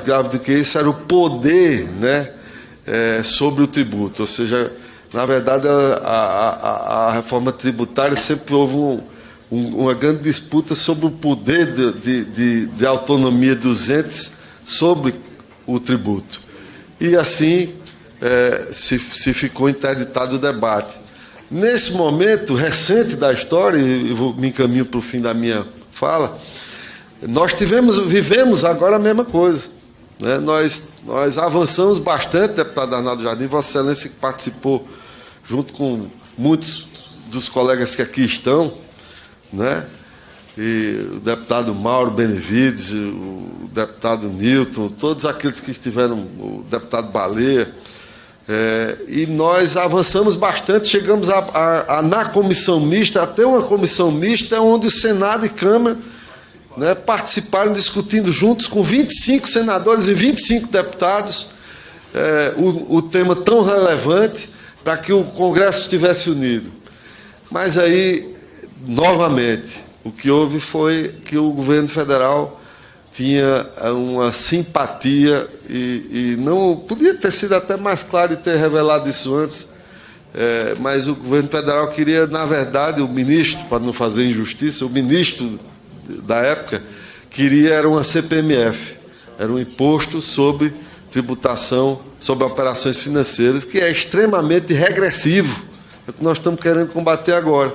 grave do que isso era o poder, né, sobre o tributo. Ou seja, na verdade, a reforma tributária sempre houve uma grande disputa sobre o poder de autonomia dos entes sobre o tributo. E assim se ficou interditado o debate. Nesse momento recente da história, e me encaminho para o fim da minha fala, nós vivemos agora a mesma coisa, né? Nós avançamos bastante, deputado Arnaldo Jardim, Vossa Excelência que participou junto com muitos dos colegas que aqui estão, né? E o deputado Mauro Benevides, o deputado Nilton, todos aqueles que estiveram, o deputado Baleia, e nós avançamos bastante, chegamos na comissão mista, até uma comissão mista onde o Senado e Câmara, né, participaram discutindo juntos com 25 senadores e 25 deputados o tema tão relevante para que o Congresso estivesse unido. Mas aí, novamente, o que houve foi que o governo federal tinha uma simpatia e não podia ter sido até mais claro e ter revelado isso antes, mas o governo federal queria, na verdade, o ministro, para não fazer injustiça, o ministro da época era uma CPMF, era um imposto sobre tributação sobre operações financeiras, que é extremamente regressivo, é o que nós estamos querendo combater agora.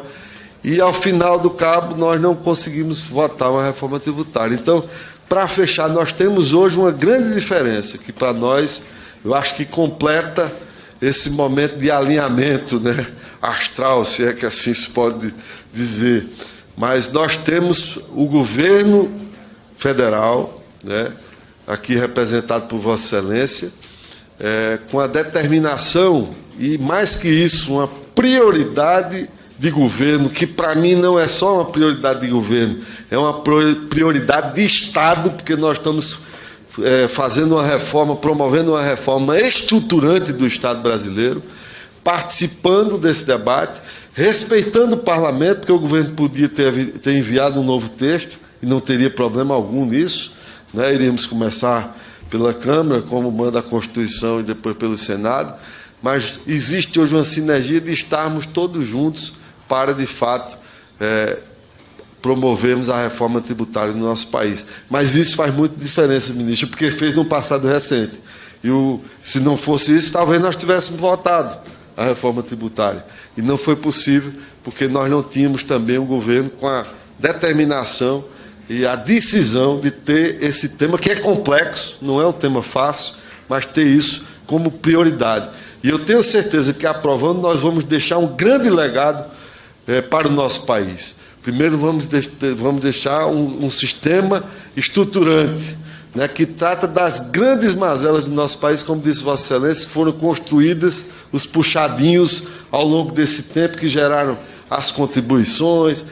E, ao final do cabo, nós não conseguimos votar uma reforma tributária. Então, para fechar, nós temos hoje uma grande diferença, que para nós, eu acho que completa esse momento de alinhamento, né, astral, se é que assim se pode dizer. Mas nós temos o governo federal, né, aqui representado por Vossa Excelência, com a determinação, e mais que isso, uma prioridade de governo, que para mim não é só uma prioridade de governo, é uma prioridade de Estado, porque nós estamos fazendo uma reforma, promovendo uma reforma estruturante do Estado brasileiro, participando desse debate, respeitando o parlamento, porque o governo podia ter enviado um novo texto, e não teria problema algum nisso, né? Iríamos começar pela Câmara, como manda a Constituição, e depois pelo Senado, mas existe hoje uma sinergia de estarmos todos juntos para, de fato, promovermos a reforma tributária no nosso país. Mas isso faz muita diferença, ministro, porque fez no passado recente. E se não fosse isso, talvez nós tivéssemos votado a reforma tributária. E não foi possível, porque nós não tínhamos também um governo com a determinação e a decisão de ter esse tema, que é complexo, não é um tema fácil, mas ter isso como prioridade. E eu tenho certeza que, aprovando, nós vamos deixar um grande legado para o nosso país. Primeiro, vamos deixar um sistema estruturante, né, que trata das grandes mazelas do nosso país, como disse Vossa Excelência, que foram construídas, os puxadinhos ao longo desse tempo, que geraram as contribuições,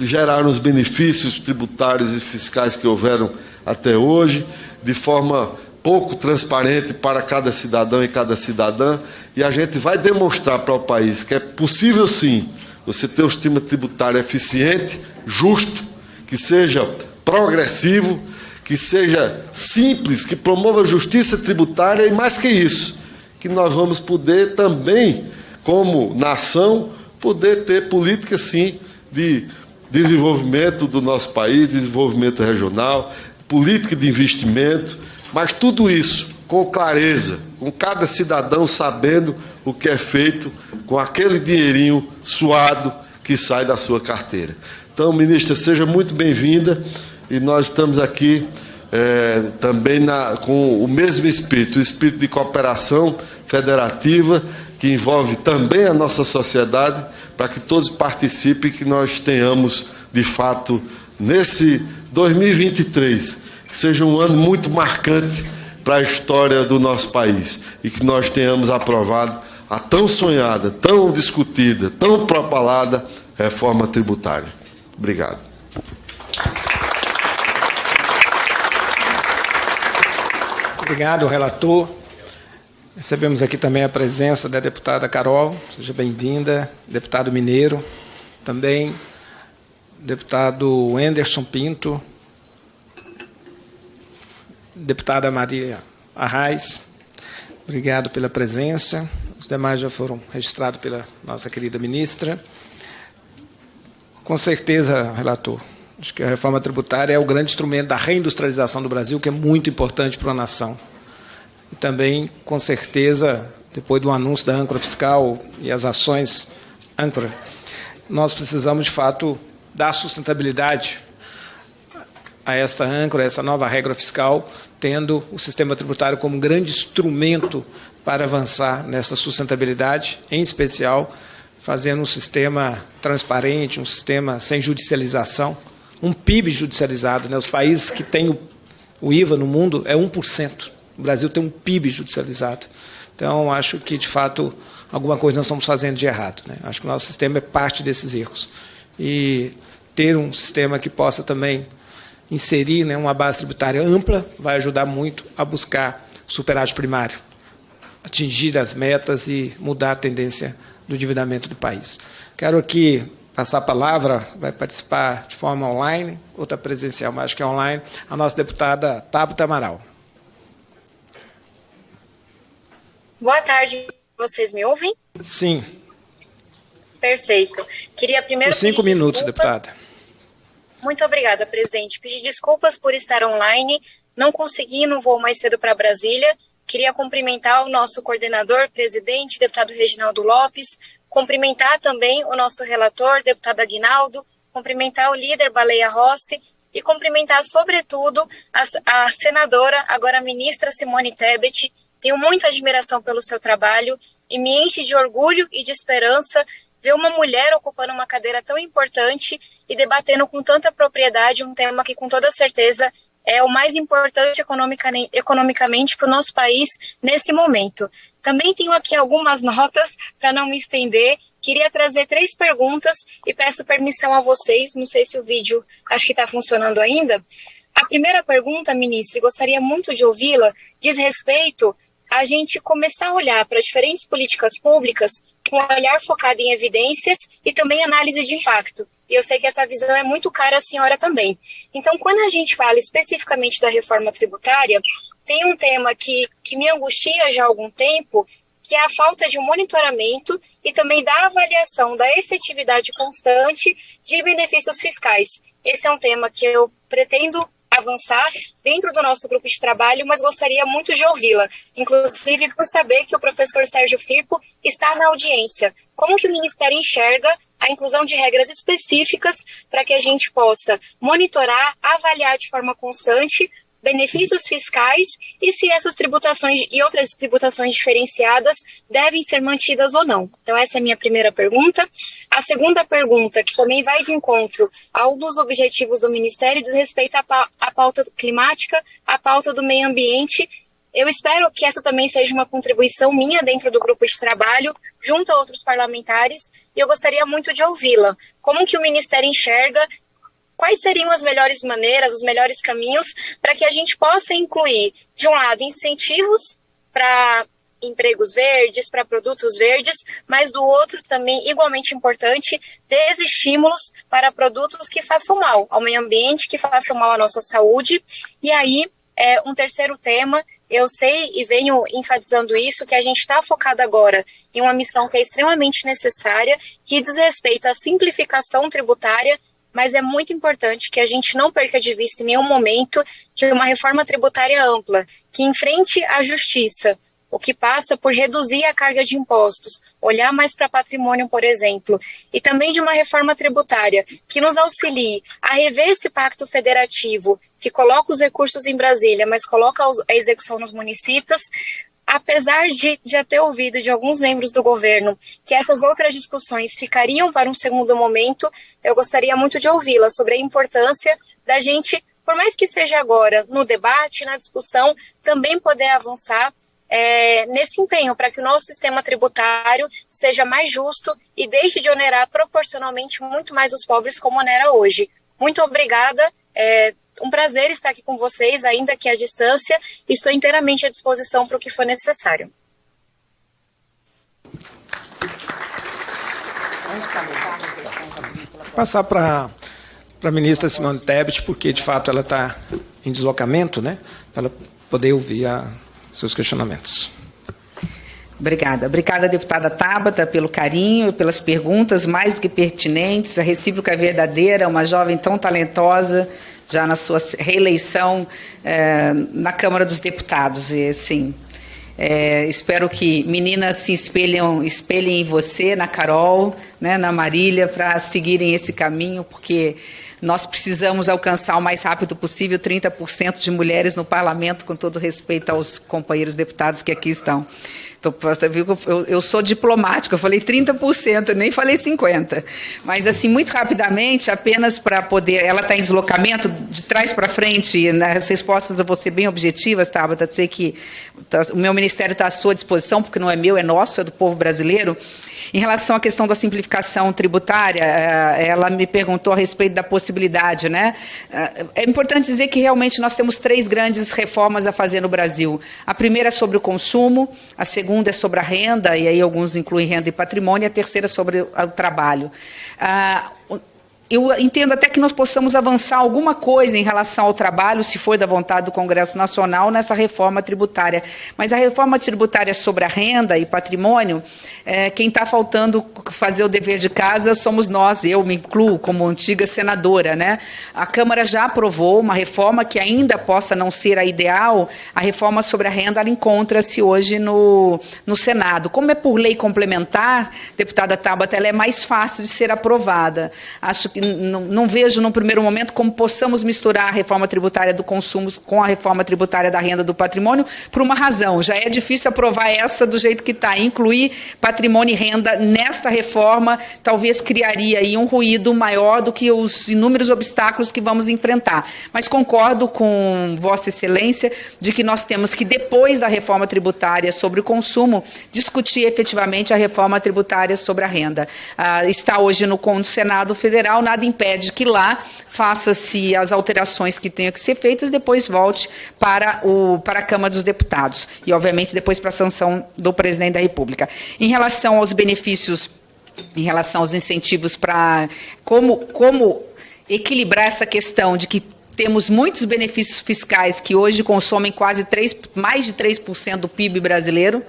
geraram os benefícios tributários e fiscais que houveram até hoje, de forma pouco transparente para cada cidadão e cada cidadã, e a gente vai demonstrar para o país que é possível, sim, você ter um sistema tributário eficiente, justo, que seja progressivo, que seja simples, que promova a justiça tributária, e mais que isso, que nós vamos poder também, como nação, poder ter política, sim, de desenvolvimento do nosso país, desenvolvimento regional, política de investimento, mas tudo isso com clareza, com cada cidadão sabendo o que é feito com aquele dinheirinho suado que sai da sua carteira. Então, ministra, seja muito bem-vinda, e nós estamos aqui também com o mesmo espírito, o espírito de cooperação federativa, que envolve também a nossa sociedade, para que todos participem e que nós tenhamos, de fato, nesse 2023, que seja um ano muito marcante para a história do nosso país, e que nós tenhamos aprovado a tão sonhada, tão discutida, tão propalada reforma tributária. Obrigado. Obrigado, relator. Recebemos aqui também a presença da deputada Carol, seja bem-vinda, deputado Mineiro, também deputado Wenderson Pinto, Deputada Maria Arraes, obrigado pela presença. Os demais já foram registrados pela nossa querida ministra. Com certeza, relator, acho que a reforma tributária é o grande instrumento da reindustrialização do Brasil, que é muito importante para a nação. E também, com certeza, depois do anúncio da âncora fiscal e as ações âncora, nós precisamos, de fato, dar sustentabilidade a esta âncora, a essa nova regra fiscal, tendo o sistema tributário como um grande instrumento para avançar nessa sustentabilidade, em especial fazendo um sistema transparente, um sistema sem judicialização, um PIB judicializado. Né? Os países que têm o IVA no mundo é 1%. O Brasil tem um PIB judicializado. Então, acho que, de fato, alguma coisa nós estamos fazendo de errado. Né? Acho que o nosso sistema é parte desses erros. E ter um sistema que possa também inserir, né, uma base tributária ampla vai ajudar muito a buscar superávit primário, atingir as metas e mudar a tendência do endividamento do país. Quero aqui passar a palavra, vai participar de forma online, outra presencial, mas acho que é online, a nossa deputada Tabita Amaral. Boa tarde, vocês me ouvem? Sim. Perfeito. Queria primeiro por 5 minutos, deputada. Muito obrigada, presidente. Pedir desculpas por estar online, não consegui no voo mais cedo para Brasília. Queria cumprimentar o nosso coordenador, presidente, deputado Reginaldo Lopes, cumprimentar também o nosso relator, deputado Aguinaldo, cumprimentar o líder Baleia Rossi e cumprimentar, sobretudo, a senadora, agora a ministra Simone Tebet. Tenho muita admiração pelo seu trabalho e me enche de orgulho e de esperança ver uma mulher ocupando uma cadeira tão importante e debatendo com tanta propriedade um tema que, com toda certeza, é o mais importante economicamente para o nosso país nesse momento. Também tenho aqui algumas notas para não me estender. Queria trazer 3 perguntas e peço permissão a vocês. Não sei se o vídeo, acho que está funcionando ainda. A primeira pergunta, ministra, gostaria muito de ouvi-la, diz respeito a gente começar a olhar para diferentes políticas públicas com um olhar focado em evidências e também análise de impacto. E eu sei que essa visão é muito cara à senhora também. Então, quando a gente fala especificamente da reforma tributária, tem um tema que me angustia já há algum tempo, que é a falta de um monitoramento e também da avaliação da efetividade constante de benefícios fiscais. Esse é um tema que eu pretendo avançar dentro do nosso grupo de trabalho, mas gostaria muito de ouvi-la, inclusive por saber que o professor Sérgio Firpo está na audiência. Como que o Ministério enxerga a inclusão de regras específicas para que a gente possa monitorar, avaliar de forma constante benefícios fiscais e se essas tributações e outras tributações diferenciadas devem ser mantidas ou não. Então, essa é a minha primeira pergunta. A segunda pergunta, que também vai de encontro a um dos objetivos do Ministério, diz respeito à pauta climática, à pauta do meio ambiente. Eu espero que essa também seja uma contribuição minha dentro do grupo de trabalho, junto a outros parlamentares, e eu gostaria muito de ouvi-la. Como que o Ministério enxerga? Quais seriam as melhores maneiras, os melhores caminhos para que a gente possa incluir, de um lado, incentivos para empregos verdes, para produtos verdes, mas do outro também, igualmente importante, desestímulos para produtos que façam mal ao meio ambiente, que façam mal à nossa saúde. E aí, um terceiro tema, eu sei e venho enfatizando isso, que a gente está focado agora em uma missão que é extremamente necessária, que diz respeito à simplificação tributária, mas é muito importante que a gente não perca de vista em nenhum momento que uma reforma tributária ampla, que enfrente a justiça, o que passa por reduzir a carga de impostos, olhar mais para patrimônio, por exemplo, e também de uma reforma tributária que nos auxilie a rever esse pacto federativo, que coloca os recursos em Brasília, mas coloca a execução nos municípios. Apesar de já ter ouvido de alguns membros do governo que essas outras discussões ficariam para um segundo momento, eu gostaria muito de ouvi-la sobre a importância da gente, por mais que seja agora, no debate, na discussão, também poder avançar nesse empenho para que o nosso sistema tributário seja mais justo e deixe de onerar proporcionalmente muito mais os pobres como onera hoje. Muito obrigada. Um prazer estar aqui com vocês, ainda que à distância. Estou inteiramente à disposição para o que for necessário. Passar para para a ministra Simone Tebet, porque, de fato, ela está em deslocamento, né, para ela poder ouvir seus questionamentos. Obrigada. Obrigada, deputada Tabata, pelo carinho e pelas perguntas mais do que pertinentes. A recíproca é verdadeira, uma jovem tão talentosa, já na sua reeleição na Câmara dos Deputados. E, assim, espero que meninas se espelhem em você, na Carol, né, na Marília, para seguirem esse caminho, porque nós precisamos alcançar o mais rápido possível 30% de mulheres no parlamento, com todo respeito aos companheiros deputados que aqui estão. Então, você viu que eu sou diplomática, eu falei 30%, eu nem falei 50%. Mas, assim, muito rapidamente, apenas para poder... Ela está em deslocamento, de trás para frente, nas respostas eu vou ser bem objetivas, Tabata, dizer que o meu ministério está à sua disposição, porque não é meu, é nosso, é do povo brasileiro. Em relação à questão da simplificação tributária, ela me perguntou a respeito da possibilidade, né? É importante dizer que realmente nós temos 3 grandes reformas a fazer no Brasil. A primeira é sobre o consumo, a segunda é sobre a renda, e aí alguns incluem renda e patrimônio, e a terceira é sobre o trabalho. Eu entendo até que nós possamos avançar alguma coisa em relação ao trabalho, se for da vontade do Congresso Nacional, nessa reforma tributária. Mas a reforma tributária sobre a renda e patrimônio, quem está faltando fazer o dever de casa somos nós, eu me incluo como antiga senadora, né? A Câmara já aprovou uma reforma que ainda possa não ser a ideal, a reforma sobre a renda, ela encontra-se hoje no Senado. Como é por lei complementar, deputada Tabata, ela é mais fácil de ser aprovada. Acho que não vejo, num primeiro momento, como possamos misturar a reforma tributária do consumo com a reforma tributária da renda do patrimônio, por uma razão. Já é difícil aprovar essa do jeito que está. Incluir patrimônio e renda nesta reforma talvez criaria aí um ruído maior do que os inúmeros obstáculos que vamos enfrentar. Mas concordo com Vossa Excelência de que nós temos que, depois da reforma tributária sobre o consumo, discutir efetivamente a reforma tributária sobre a renda. Está hoje no Senado Federal, nada impede que lá faça-se as alterações que tenham que ser feitas, depois volte para a Câmara dos Deputados e, obviamente, depois para a sanção do Presidente da República. Em relação aos benefícios, em relação aos incentivos para como equilibrar essa questão de que temos muitos benefícios fiscais que hoje consomem mais de 3% do PIB brasileiro,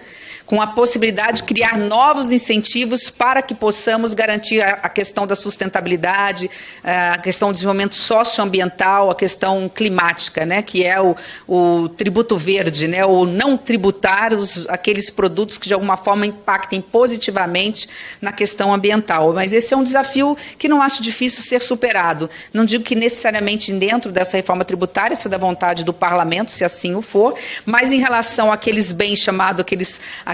com a possibilidade de criar novos incentivos para que possamos garantir a questão da sustentabilidade, a questão do desenvolvimento socioambiental, a questão climática, né, que é o tributo verde, né, ou não tributar aqueles produtos que de alguma forma impactem positivamente na questão ambiental. Mas esse é um desafio que não acho difícil ser superado. Não digo que necessariamente dentro dessa reforma tributária, se é da vontade do parlamento, se assim o for, mas em relação àqueles bens chamados,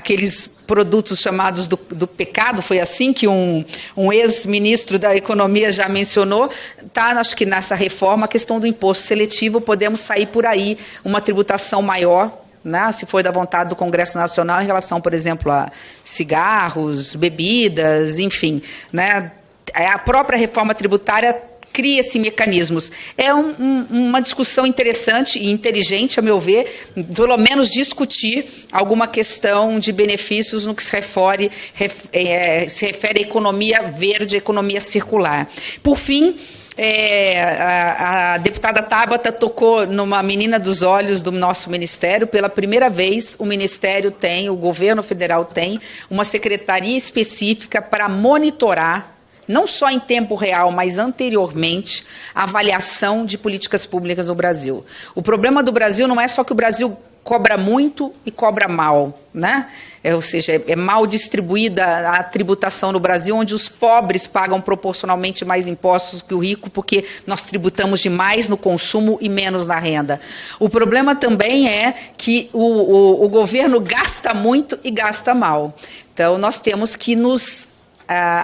aqueles produtos chamados do pecado, foi assim que um ex-ministro da Economia já mencionou, está, acho que nessa reforma, a questão do imposto seletivo, podemos sair por aí uma tributação maior, né, se for da vontade do Congresso Nacional, em relação, por exemplo, a cigarros, bebidas, enfim, né, a própria reforma tributária cria-se mecanismos. É uma discussão interessante e inteligente, a meu ver, pelo menos discutir alguma questão de benefícios no que se refere à economia verde, economia circular. Por fim, a deputada Tabata tocou numa menina dos olhos do nosso ministério. Pela primeira vez, o Ministério tem, o governo federal tem, uma secretaria específica para monitorar, não só em tempo real, mas anteriormente, a avaliação de políticas públicas no Brasil. O problema do Brasil não é só que o Brasil cobra muito e cobra mal, né? Ou seja, é mal distribuída a tributação no Brasil, onde os pobres pagam proporcionalmente mais impostos que o rico, porque nós tributamos demais no consumo e menos na renda. O problema também é que o governo gasta muito e gasta mal. Então, nós temos que nos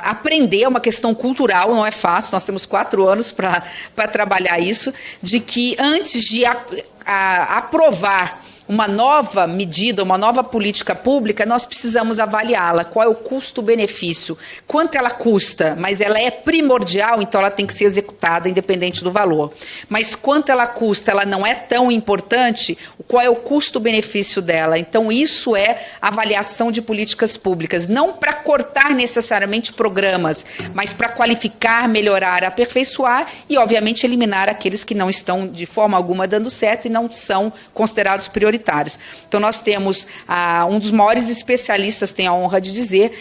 aprender, é uma questão cultural, não é fácil, nós temos 4 anos para trabalhar isso, de que antes de aprovar uma nova medida, uma nova política pública, nós precisamos avaliá-la. Qual é o custo-benefício? Quanto ela custa? Mas ela é primordial, então ela tem que ser executada independente do valor. Mas quanto ela custa, ela não é tão importante, qual é o custo-benefício dela? Então isso é avaliação de políticas públicas, não para cortar necessariamente programas, mas para qualificar, melhorar, aperfeiçoar e, obviamente, eliminar aqueles que não estão de forma alguma dando certo e não são considerados prioritários. Então, nós temos um dos maiores especialistas, tenho a honra de dizer,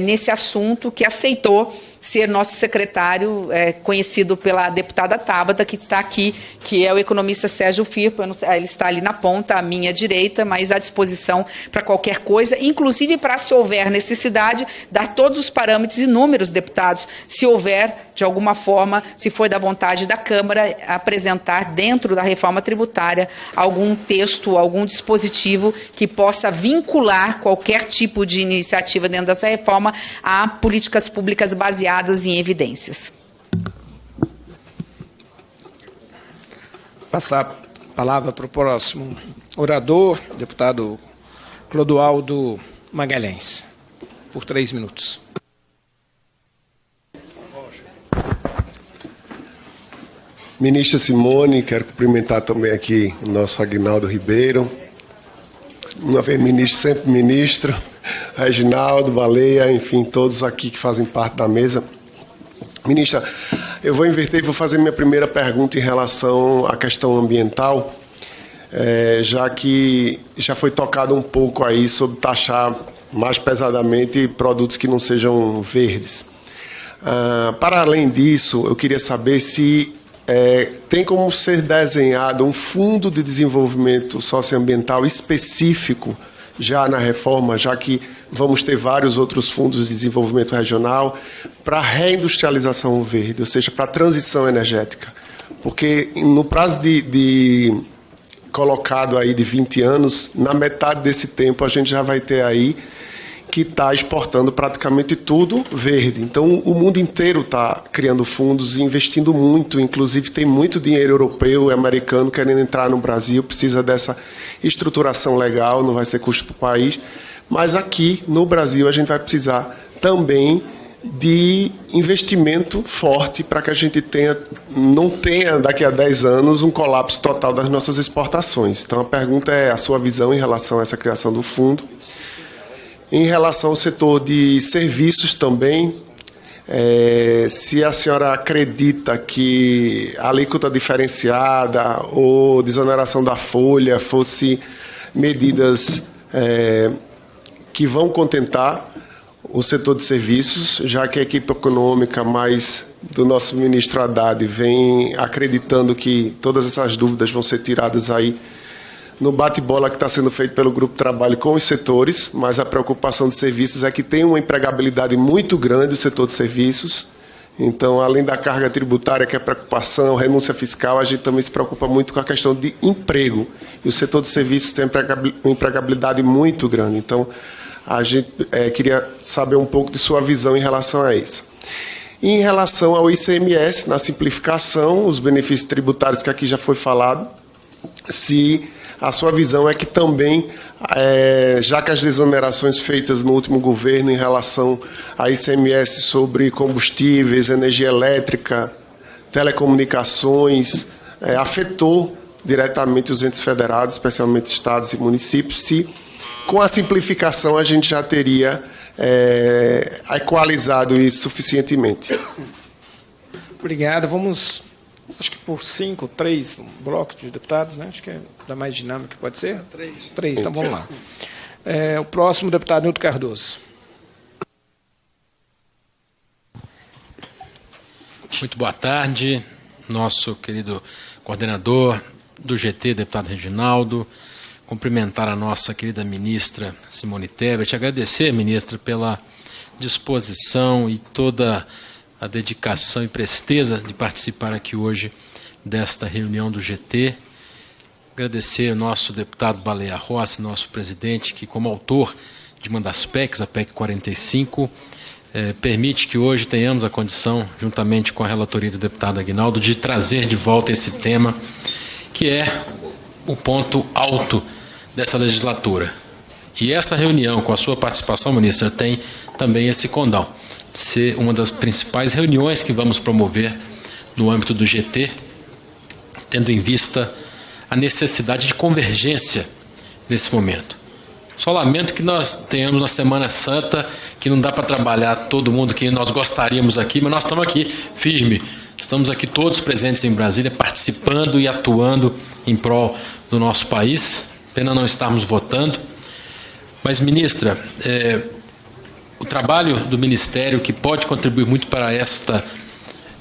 nesse assunto, que aceitou ser nosso secretário, conhecido pela deputada Tabata, que está aqui, que é o economista Sérgio Firpo. Ele está ali na ponta, à minha direita, mas à disposição para qualquer coisa, inclusive para, se houver necessidade, dar todos os parâmetros e números, deputados, se houver, de alguma forma, se for da vontade da Câmara, apresentar dentro da reforma tributária algum texto, algum dispositivo que possa vincular qualquer tipo de iniciativa dentro dessa reforma a políticas públicas baseadas em evidências. Passar a palavra para o próximo orador, deputado Clodoaldo Magalhães, por 3 minutos. Ministra Simone, quero cumprimentar também aqui o nosso Aguinaldo Ribeiro. Uma vez ministro, sempre ministro. Reginaldo, Baleia, enfim, todos aqui que fazem parte da mesa. Ministra, eu vou inverter e vou fazer minha primeira pergunta em relação à questão ambiental, já que já foi tocado um pouco aí sobre taxar mais pesadamente produtos que não sejam verdes. Para além disso, eu queria saber se tem como ser desenhado um fundo de desenvolvimento socioambiental específico já na reforma, já que vamos ter vários outros fundos de desenvolvimento regional para reindustrialização verde, ou seja, para transição energética. Porque no prazo colocado aí de 20 anos, na metade desse tempo a gente já vai ter aí que está exportando praticamente tudo verde. Então, o mundo inteiro está criando fundos e investindo muito, inclusive tem muito dinheiro europeu e americano querendo entrar no Brasil, precisa dessa estruturação legal, não vai ser custo para o país, mas aqui no Brasil a gente vai precisar também de investimento forte para que a gente não tenha daqui a 10 anos um colapso total das nossas exportações. Então, a pergunta é a sua visão em relação a essa criação do fundo. Em relação ao setor de serviços também, se a senhora acredita que a alíquota diferenciada ou desoneração da folha fosse medidas que vão contentar o setor de serviços, já que a equipe econômica mais do nosso ministro Haddad vem acreditando que todas essas dúvidas vão ser tiradas aí no bate-bola que está sendo feito pelo Grupo de Trabalho com os setores, mas a preocupação de serviços é que tem uma empregabilidade muito grande o setor de serviços. Então, além da carga tributária, que é preocupação, renúncia fiscal, a gente também se preocupa muito com a questão de emprego. E o setor de serviços tem uma empregabilidade muito grande. Então, a gente queria saber um pouco de sua visão em relação a isso. E em relação ao ICMS, na simplificação, os benefícios tributários que aqui já foi falado, se a sua visão é que também, já que as desonerações feitas no último governo em relação a ICMS sobre combustíveis, energia elétrica, telecomunicações, afetou diretamente os entes federados, especialmente estados e municípios, se com a simplificação a gente já teria equalizado isso suficientemente. Obrigado. Vamos, acho que por 3 blocos de deputados, né? Acho que dá mais dinâmica, pode ser? 3, então vamos lá. O próximo, deputado Nilton Cardoso. Muito boa tarde, nosso querido coordenador do GT, deputado Reginaldo, cumprimentar a nossa querida ministra Simone Tebet, agradecer, ministra, pela disposição e toda a dedicação e presteza de participar aqui hoje desta reunião do GT. Agradecer ao nosso deputado Baleia Rossi, nosso presidente, que como autor de uma das PECs, a PEC 45, permite que hoje tenhamos a condição, juntamente com a relatoria do deputado Aguinaldo, de trazer de volta esse tema, que é o ponto alto dessa legislatura. E essa reunião, com a sua participação, ministra, tem também esse condão de ser uma das principais reuniões que vamos promover no âmbito do GT, tendo em vista a necessidade de convergência nesse momento. Só lamento que nós tenhamos uma Semana Santa que não dá para trabalhar todo mundo que nós gostaríamos aqui, mas nós estamos aqui firme. Estamos aqui todos presentes em Brasília, participando e atuando em prol do nosso país. Pena não estarmos votando. Mas, ministra, o trabalho do Ministério que pode contribuir muito para esta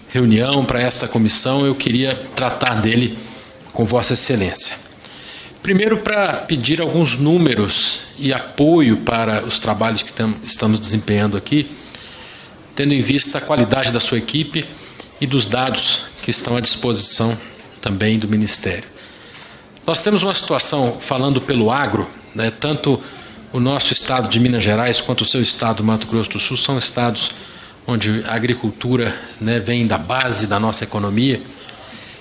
reunião, para essa comissão, eu queria tratar dele com Vossa Excelência. Primeiro, para pedir alguns números e apoio para os trabalhos que estamos desempenhando aqui, tendo em vista a qualidade da sua equipe e dos dados que estão à disposição também do Ministério. Nós temos uma situação, falando pelo agro, né, tanto o nosso estado de Minas Gerais quanto o seu estado, Mato Grosso do Sul, são estados onde a agricultura, né, vem da base da nossa economia,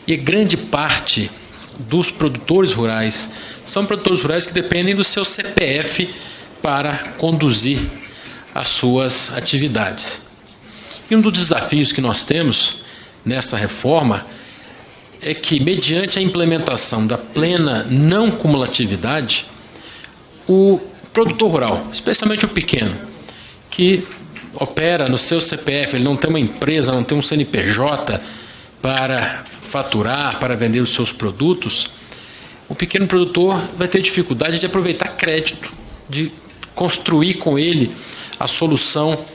e grande parte dos produtores rurais são produtores rurais que dependem do seu CPF para conduzir as suas atividades. E um dos desafios que nós temos nessa reforma é que, mediante a implementação da plena não cumulatividade, o produtor rural, especialmente o pequeno, que opera no seu CPF, ele não tem uma empresa, não tem um CNPJ para faturar, para vender os seus produtos, o pequeno produtor vai ter dificuldade de aproveitar crédito, de construir com ele a solução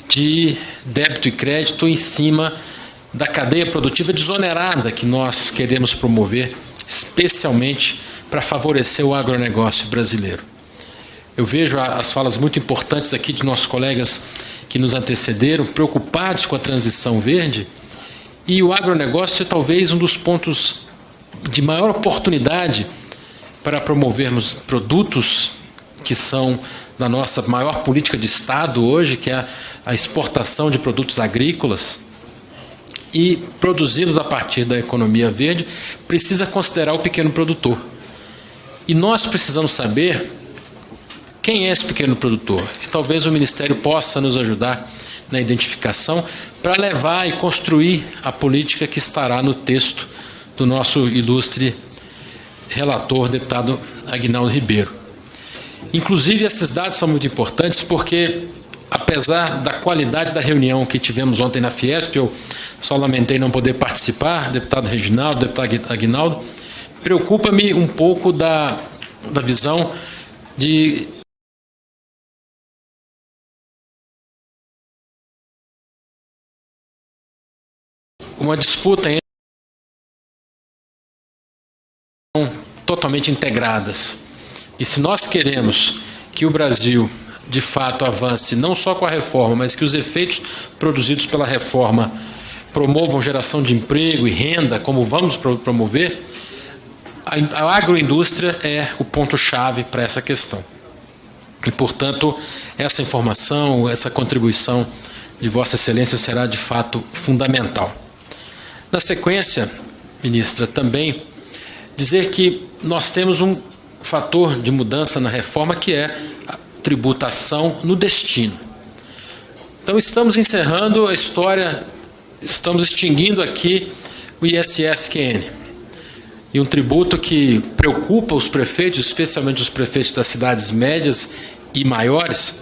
de débito e crédito em cima da cadeia produtiva desonerada que nós queremos promover, especialmente para favorecer o agronegócio brasileiro. Eu vejo as falas muito importantes aqui de nossos colegas que nos antecederam, preocupados com a transição verde, e o agronegócio é talvez um dos pontos de maior oportunidade para promovermos produtos que são da nossa maior política de Estado hoje, que é a exportação de produtos agrícolas, e produzi-los a partir da economia verde, precisa considerar o pequeno produtor. E nós precisamos saber quem é esse pequeno produtor. E talvez o Ministério possa nos ajudar na identificação para levar e construir a política que estará no texto do nosso ilustre relator, deputado Aguinaldo Ribeiro. Inclusive, esses dados são muito importantes porque, apesar da qualidade da reunião que tivemos ontem na Fiesp, eu só lamentei não poder participar, deputado Reginaldo, deputado Aguinaldo, preocupa-me um pouco da visão de uma disputa entre totalmente integradas. E se nós queremos que o Brasil, de fato, avance não só com a reforma, mas que os efeitos produzidos pela reforma promovam geração de emprego e renda, como vamos promover, a agroindústria é o ponto-chave para essa questão. E, portanto, essa informação, essa contribuição de Vossa Excelência será, de fato, fundamental. Na sequência, ministra, também dizer que nós temos um fator de mudança na reforma que é a tributação no destino. Então, estamos encerrando a história, estamos extinguindo aqui o ISS-QN. E um tributo que preocupa os prefeitos, especialmente os prefeitos das cidades médias e maiores,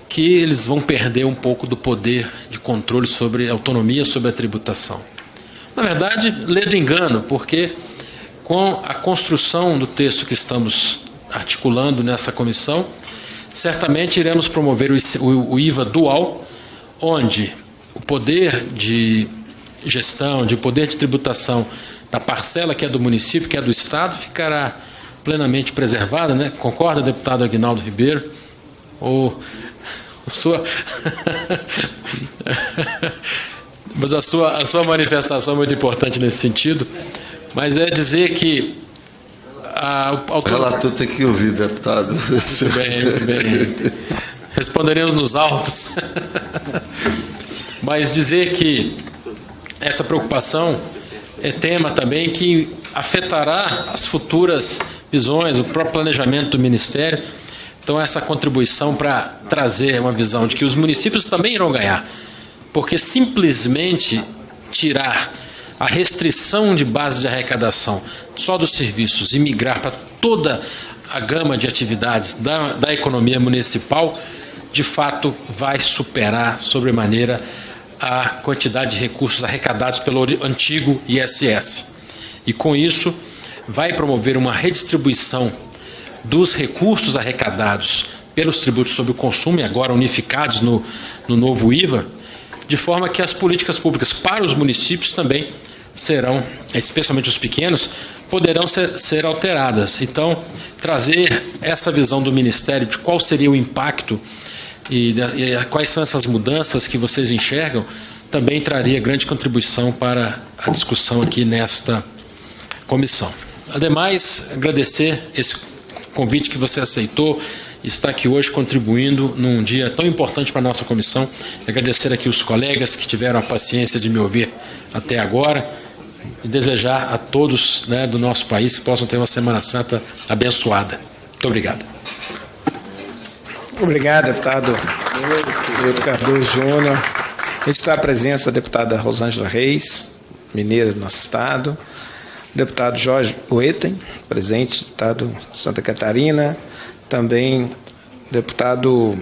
que eles vão perder um pouco do poder de controle sobre a autonomia sobre a tributação. Na verdade, lê do engano, porque com a construção do texto que estamos articulando nessa comissão, certamente iremos promover o IVA dual, onde o poder de gestão, o poder de tributação da parcela que é do município, que é do Estado, ficará plenamente preservada, né? Concorda, deputado Aguinaldo Ribeiro? Ou sua... Mas a sua manifestação é muito importante nesse sentido, mas é dizer que o relator tem que ouvir, deputado. Muito bem, muito bem. Responderemos nos autos. Mas dizer que essa preocupação é tema também que afetará as futuras visões, o próprio planejamento do Ministério. Então, essa contribuição para trazer uma visão de que os municípios também irão ganhar, porque simplesmente tirar a restrição de base de arrecadação só dos serviços e migrar para toda a gama de atividades da economia municipal, de fato vai superar sobremaneira a quantidade de recursos arrecadados pelo antigo ISS. E com isso vai promover uma redistribuição dos recursos arrecadados pelos tributos sobre o consumo, e agora unificados no novo IVA, de forma que as políticas públicas para os municípios também serão, especialmente os pequenos, poderão ser alteradas. Então, trazer essa visão do Ministério de qual seria o impacto e quais são essas mudanças que vocês enxergam, também traria grande contribuição para a discussão aqui nesta comissão. Ademais, agradecer esse convite que você aceitou, está aqui hoje contribuindo num dia tão importante para a nossa comissão. Agradecer aqui os colegas que tiveram a paciência de me ouvir até agora e desejar a todos, né, do nosso país que possam ter uma Semana Santa abençoada. Muito obrigado. Obrigado, deputado Cardoso Júnior. Registrar a presença da deputada Rosângela Reis, mineira do nosso estado. Deputado Jorge Oeten, presente, deputado de Santa Catarina. Também deputado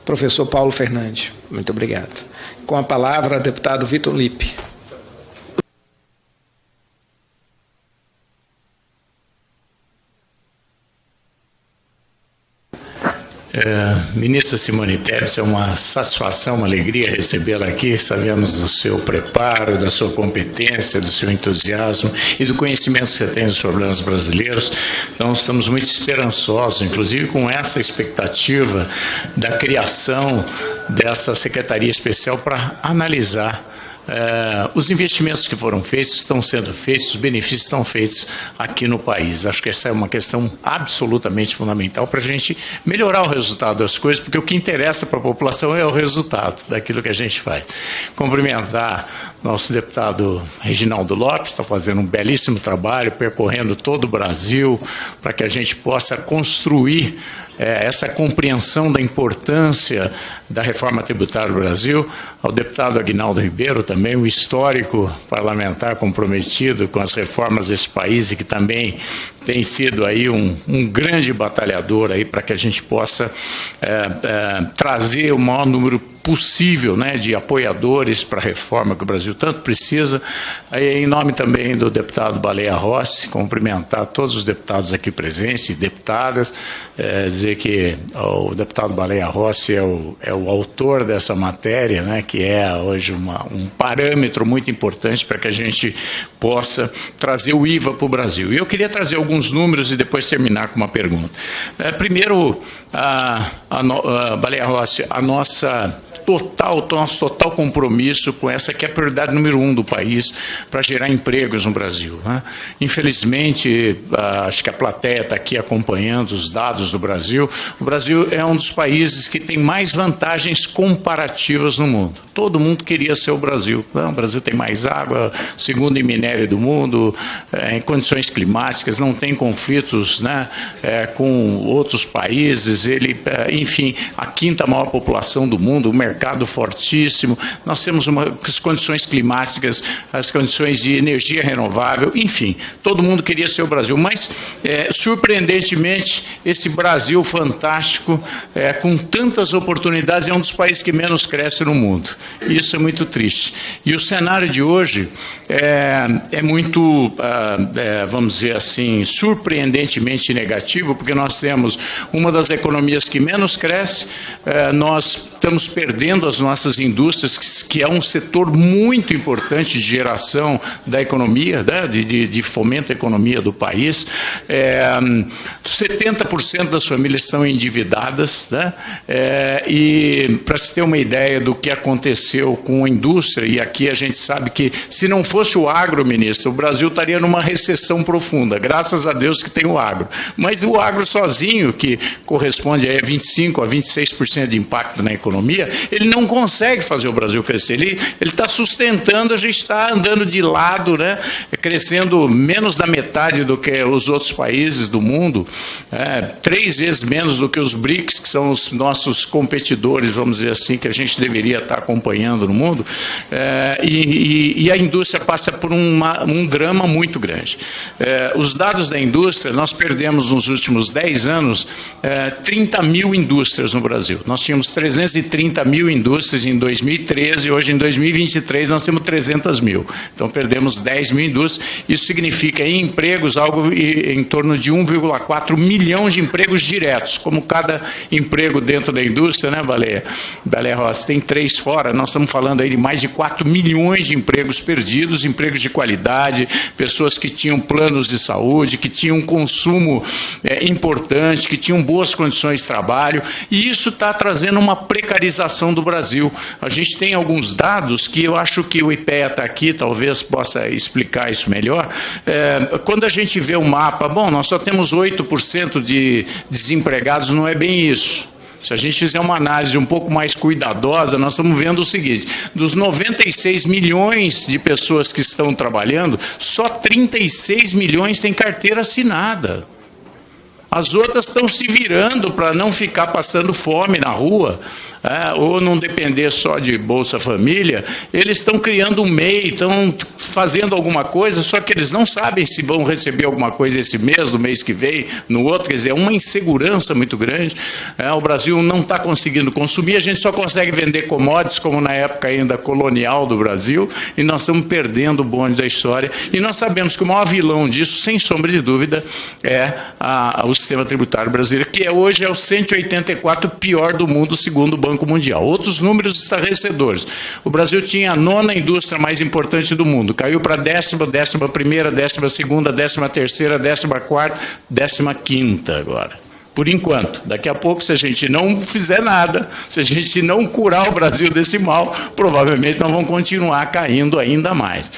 professor Paulo Fernandes. Muito obrigado. Com a palavra, deputado Vitor Lippe. Ministra Simone Tebet, é uma satisfação, uma alegria recebê-la aqui. Sabemos do seu preparo, da sua competência, do seu entusiasmo e do conhecimento que você tem dos problemas brasileiros. Então, estamos muito esperançosos, inclusive com essa expectativa da criação dessa Secretaria Especial para analisar os investimentos que foram feitos, estão sendo feitos, os benefícios estão feitos aqui no país. Acho que essa é uma questão absolutamente fundamental para a gente melhorar o resultado das coisas, porque o que interessa para a população é o resultado daquilo que a gente faz. Cumprimentar nosso deputado Reginaldo Lopes, está fazendo um belíssimo trabalho, percorrendo todo o Brasil, para que a gente possa construir essa compreensão da importância da reforma tributária do Brasil. Ao deputado Aguinaldo Ribeiro também, um histórico parlamentar comprometido com as reformas desse país e que também tem sido aí um grande batalhador aí para que a gente possa trazer o maior número possível, né, de apoiadores para a reforma que o Brasil tanto precisa. Aí, em nome também do deputado Baleia Rossi, cumprimentar todos os deputados aqui presentes e deputadas, dizer que o deputado Baleia Rossi é o autor dessa matéria, né, que é hoje um parâmetro muito importante para que a gente possa trazer o IVA para o Brasil. E eu queria trazer alguns números e depois terminar com uma pergunta. Primeiro, Baleia Rossi, nosso total compromisso com essa que é a prioridade número 1 do país para gerar empregos no Brasil, né? Infelizmente, acho que a plateia está aqui acompanhando os dados do Brasil. O Brasil é um dos países que tem mais vantagens comparativas no mundo. Todo mundo queria ser o Brasil. Não, o Brasil tem mais água, segundo em minério do mundo, em condições climáticas, não tem conflitos, né, com outros países. Enfim, a quinta maior população do mundo, o mercado fortíssimo, nós temos as condições climáticas, as condições de energia renovável, enfim, todo mundo queria ser o Brasil, mas, surpreendentemente, esse Brasil fantástico, com tantas oportunidades, é um dos países que menos cresce no mundo. Isso é muito triste. E o cenário de hoje é muito, vamos dizer assim, surpreendentemente negativo, porque nós temos uma das economias que menos cresce, nós estamos perdendo as nossas indústrias, que é um setor muito importante de geração da economia, né, de fomento à economia do país. 70% das famílias estão endividadas, né, e para se ter uma ideia do que aconteceu com a indústria, e aqui a gente sabe que se não fosse o agro, ministro, o Brasil estaria numa recessão profunda, graças a Deus que tem o agro. Mas o agro sozinho, que corresponde a 25% a 26% de impacto na economia, ele não consegue fazer o Brasil crescer. Ele está sustentando, a gente está andando de lado, né? Crescendo menos da metade do que os outros países do mundo, 3 vezes menos do que os BRICS, que são os nossos competidores, vamos dizer assim, que a gente deveria estar acompanhando no mundo, e a indústria passa por um drama muito grande. Os dados da indústria, nós perdemos nos últimos 10 anos 30 mil indústrias no Brasil. Nós tínhamos 330 mil indústrias em 2013, hoje em 2023 nós temos 300 mil. Então perdemos 10 mil indústrias, isso significa em empregos algo em torno de 1,4 milhão de empregos diretos, como cada emprego dentro da indústria, né, Baleia Rossi, tem 3 fora, nós estamos falando aí de mais de 4 milhões de empregos perdidos, empregos de qualidade, pessoas que tinham planos de saúde, que tinham um consumo importante, que tinham boas condições de trabalho, e isso está trazendo uma precarização do Brasil. A gente tem alguns dados que eu acho que o IPEA está aqui, talvez possa explicar isso melhor. Quando a gente vê o mapa, bom, nós só temos 8% de desempregados, não é bem isso. Se a gente fizer uma análise um pouco mais cuidadosa, nós estamos vendo o seguinte: dos 96 milhões de pessoas que estão trabalhando, só 36 milhões têm carteira assinada. As outras estão se virando para não ficar passando fome na rua, ou não depender só de Bolsa Família. Eles estão criando um MEI, estão fazendo alguma coisa, só que eles não sabem se vão receber alguma coisa esse mês, no mês que vem, no outro. Quer dizer, é uma insegurança muito grande. O Brasil não está conseguindo consumir, a gente só consegue vender commodities, como na época ainda colonial do Brasil, e nós estamos perdendo o bonde da história. E nós sabemos que o maior vilão disso, sem sombra de dúvida, é o sistema tributário brasileiro, que hoje é o 184 pior do mundo, segundo o Banco Mundial. Outros números estarrecedores. O Brasil tinha a 9ª indústria mais importante do mundo, caiu para a 10ª, 11ª, 12ª, 13ª, 14ª, 15ª agora. Por enquanto. Daqui a pouco, se a gente não fizer nada, se a gente não curar o Brasil desse mal, provavelmente nós vamos continuar caindo ainda mais.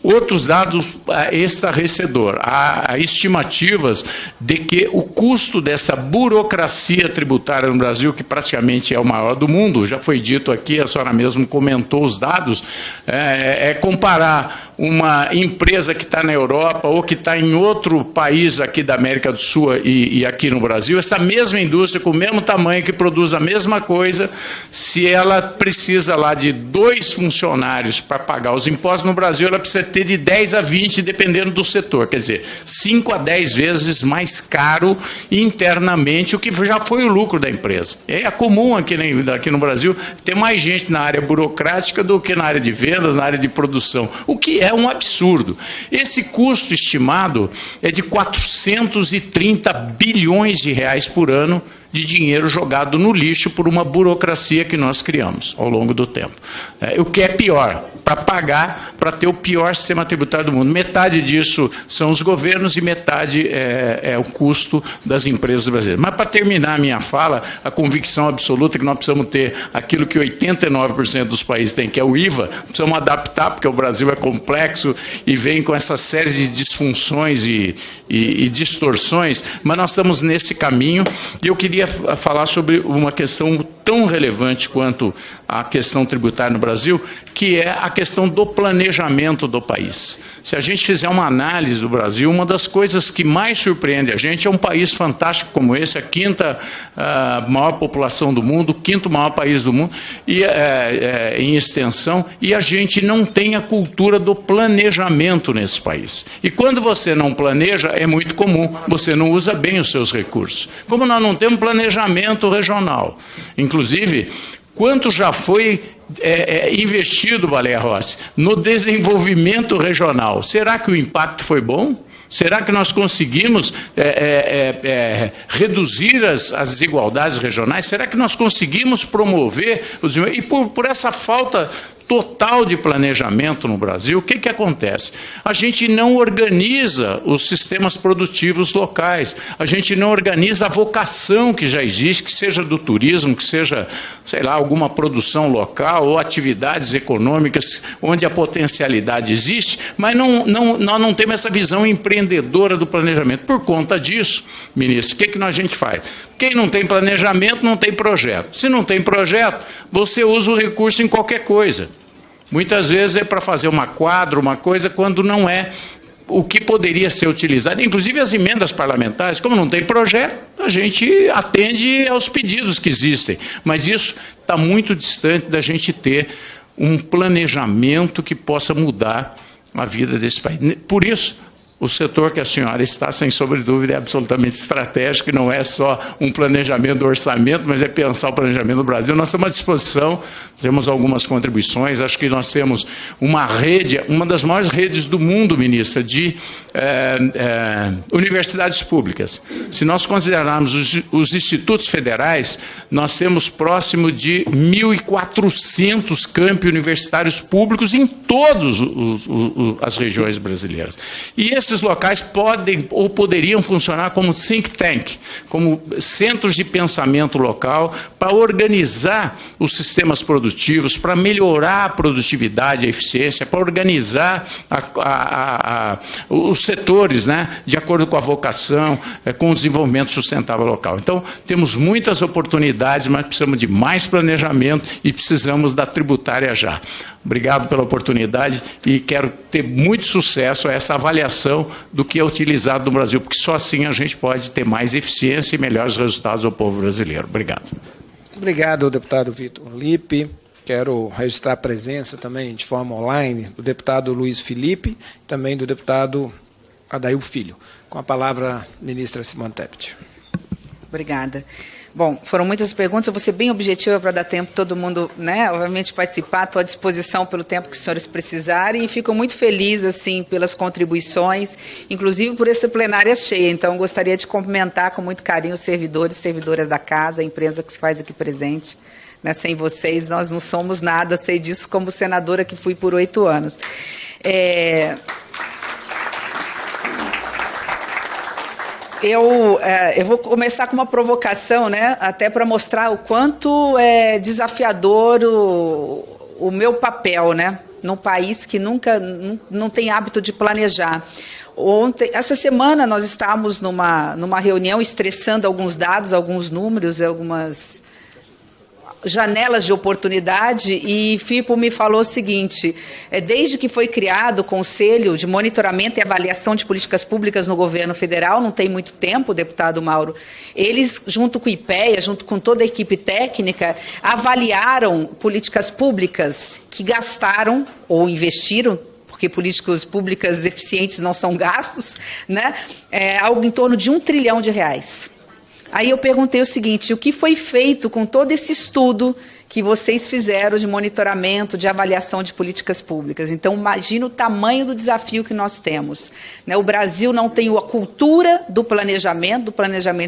Outros dados estarrecedor. Há estimativas de que o custo dessa burocracia tributária no Brasil, que praticamente é o maior do mundo, já foi dito aqui, a senhora mesmo comentou os dados, comparar uma empresa que está na Europa ou que está em outro país aqui da América do Sul e aqui no Brasil, essa mesma indústria com o mesmo tamanho, que produz a mesma coisa, se ela precisa lá de 2 funcionários para pagar os impostos, no Brasil ela precisa ter de 10 a 20, dependendo do setor. Quer dizer, 5 a 10 vezes mais caro internamente, o que já foi o lucro da empresa. É comum aqui no Brasil ter mais gente na área burocrática do que na área de vendas, na área de produção, o que é um absurdo. Esse custo estimado é de 430 bilhões de reais por ano de dinheiro jogado no lixo por uma burocracia que nós criamos ao longo do tempo. O que é pior, para pagar, para ter o pior sistema tributário do mundo. Metade disso são os governos e metade é o custo das empresas brasileiras. Mas, para terminar a minha fala, a convicção absoluta é que nós precisamos ter aquilo que 89% dos países têm, que é o IVA. Precisamos adaptar, porque o Brasil é complexo e vem com essa série de disfunções e distorções, mas nós estamos nesse caminho. E eu queria falar sobre uma questão tão relevante quanto a questão tributária no Brasil, que é a questão do planejamento do país. Se a gente fizer uma análise do Brasil, uma das coisas que mais surpreende a gente é um país fantástico como esse, a 5ª maior população do mundo, o 5º maior país do mundo, e, em extensão, e a gente não tem a cultura do planejamento nesse país. E quando você não planeja, é muito comum, você não usa bem os seus recursos. Como nós não temos planejamento regional, inclusive, quanto já foi investido, Baleia Rossi, no desenvolvimento regional? Será que o impacto foi bom? Será que nós conseguimos reduzir as desigualdades regionais? Será que nós conseguimos promover os... E por essa falta total de planejamento no Brasil, o que acontece? A gente não organiza os sistemas produtivos locais, a gente não organiza a vocação que já existe, que seja do turismo, que seja, sei lá, alguma produção local ou atividades econômicas onde a potencialidade existe, mas nós não temos essa visão empreendedora do planejamento. Por conta disso, ministro, o que a gente faz? Quem não tem planejamento não tem projeto. Se não tem projeto, você usa o recurso em qualquer coisa. Muitas vezes é para fazer uma quadra, uma coisa, quando não é o que poderia ser utilizado. Inclusive as emendas parlamentares, como não tem projeto, a gente atende aos pedidos que existem. Mas isso está muito distante da gente ter um planejamento que possa mudar a vida desse país. Por isso, o setor que a senhora está, sem sombra de dúvida, é absolutamente estratégico, e não é só um planejamento do orçamento, mas é pensar o planejamento do Brasil. Nós estamos à disposição, temos algumas contribuições, acho que nós temos uma rede, uma das maiores redes do mundo, ministra, de universidades públicas. Se nós considerarmos os institutos federais, nós temos próximo de 1.400 campi universitários públicos em todas as regiões brasileiras. E esses locais podem ou poderiam funcionar como think tank, como centros de pensamento local, para organizar os sistemas produtivos, para melhorar a produtividade, a eficiência, para organizar os setores, né, de acordo com a vocação, com o desenvolvimento sustentável local. Então, temos muitas oportunidades, mas precisamos de mais planejamento e precisamos da tributária já. Obrigado pela oportunidade e quero ter muito sucesso a essa avaliação do que é utilizado no Brasil, porque só assim a gente pode ter mais eficiência e melhores resultados ao povo brasileiro. Obrigado. Obrigado, deputado Vitor Lippe. Quero registrar a presença também de forma online do deputado Luiz Felipe, também do deputado Adail Filho. Com a palavra, ministra Simone Tebet. Obrigada. Bom, foram muitas perguntas, eu vou ser bem objetiva para dar tempo todo mundo, né, obviamente, participar. Estou à disposição pelo tempo que os senhores precisarem e fico muito feliz, assim, pelas contribuições, inclusive por essa plenária cheia. Então, gostaria de cumprimentar com muito carinho os servidores e servidoras da casa, a imprensa que se faz aqui presente. Né, sem vocês, nós não somos nada, sei disso como senadora que fui por 8 anos. Eu vou começar com uma provocação, né, até para mostrar o quanto é desafiador o meu papel, né, num país que não tem hábito de planejar. Essa semana nós estávamos numa reunião estressando alguns dados, alguns números, algumas janelas de oportunidade, e Firpo me falou o seguinte: desde que foi criado o Conselho de Monitoramento e Avaliação de Políticas Públicas no governo federal, não tem muito tempo, deputado Mauro, eles, junto com o IPEA, junto com toda a equipe técnica, avaliaram políticas públicas que gastaram ou investiram, porque políticas públicas eficientes não são gastos, né? Algo em torno de R$1 trilhão. Aí eu perguntei o seguinte: o que foi feito com todo esse estudo que vocês fizeram de monitoramento, de avaliação de políticas públicas? Então, imagina o tamanho do desafio que nós temos, né? O Brasil não tem a cultura do planejamento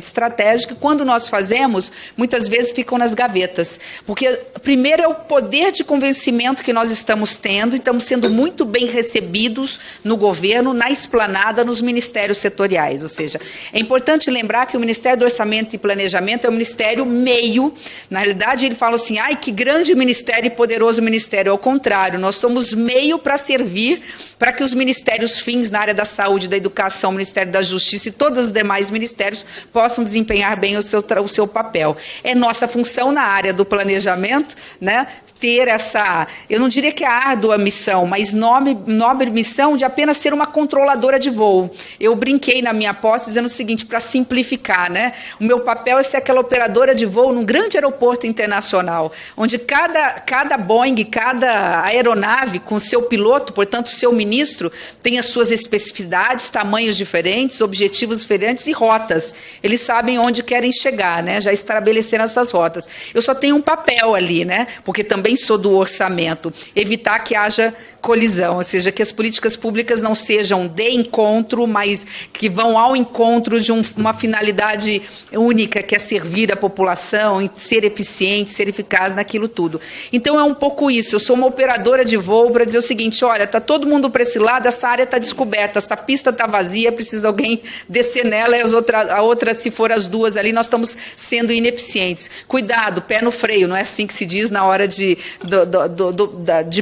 estratégico, e quando nós fazemos, muitas vezes ficam nas gavetas. Porque, primeiro, é o poder de convencimento que nós estamos tendo, e estamos sendo muito bem recebidos no governo, na esplanada, nos ministérios setoriais. Ou seja, é importante lembrar que o Ministério do Orçamento e Planejamento é o ministério meio. Na realidade, ele fala assim: ai, que grande ministério e poderoso ministério. Ao contrário, nós somos meio para servir para que os ministérios fins na área da saúde, da educação, Ministério da Justiça e todos os demais ministérios possam desempenhar bem o seu papel. É nossa função na área do planejamento, né, ter essa, eu não diria que é árdua missão, mas nobre missão de apenas ser uma controladora de voo. Eu brinquei na minha posse dizendo o seguinte, para simplificar, né, o meu papel é ser aquela operadora de voo num grande aeroporto internacional, onde cada Boeing, cada aeronave com seu piloto, portanto, seu ministro, tem as suas especificidades, tamanhos diferentes, objetivos diferentes e rotas. Eles sabem onde querem chegar, né, já estabeleceram essas rotas. Eu só tenho um papel ali, né, porque também sou do orçamento, evitar que haja colisão, ou seja, que as políticas públicas não sejam de encontro, mas que vão ao encontro de uma finalidade única, que é servir a população, ser eficiente, ser eficaz naquilo tudo. Então é um pouco isso, eu sou uma operadora de voo para dizer o seguinte: olha, está todo mundo para esse lado, essa área está descoberta, essa pista está vazia, precisa alguém descer nela, e a outra, se for as duas ali, nós estamos sendo ineficientes. Cuidado, pé no freio, não é assim que se diz na hora de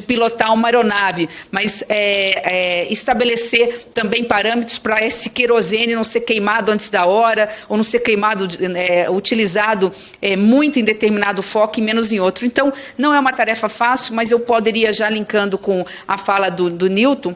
pilotar uma aeronave. grave, mas estabelecer também parâmetros para esse querosene não ser queimado antes da hora, ou não ser queimado, utilizado muito em determinado foco e menos em outro. Então, não é uma tarefa fácil, mas eu poderia, já linkando com a fala do Nilton,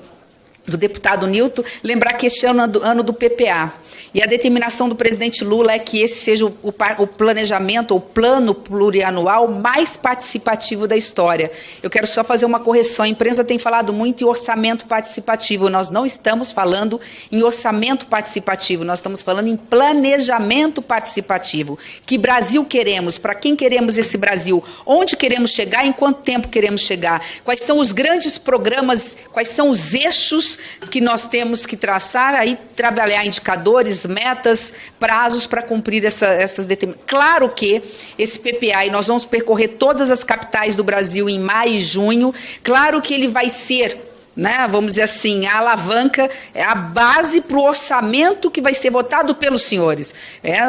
do deputado Nilton, lembrar que este ano é ano do PPA. E a determinação do presidente Lula é que esse seja o planejamento, o plano plurianual mais participativo da história. Eu quero só fazer uma correção. A imprensa tem falado muito em orçamento participativo. Nós não estamos falando em orçamento participativo, nós estamos falando em planejamento participativo. Que Brasil queremos? Para quem queremos esse Brasil? Onde queremos chegar? Em quanto tempo queremos chegar? Quais são os grandes programas, quais são os eixos que nós temos que traçar, aí trabalhar indicadores, metas, prazos para cumprir essas determinações. Claro que esse PPA, e nós vamos percorrer todas as capitais do Brasil em maio e junho, claro que ele vai ser, né, vamos dizer assim, a alavanca, a base para o orçamento que vai ser votado pelos senhores.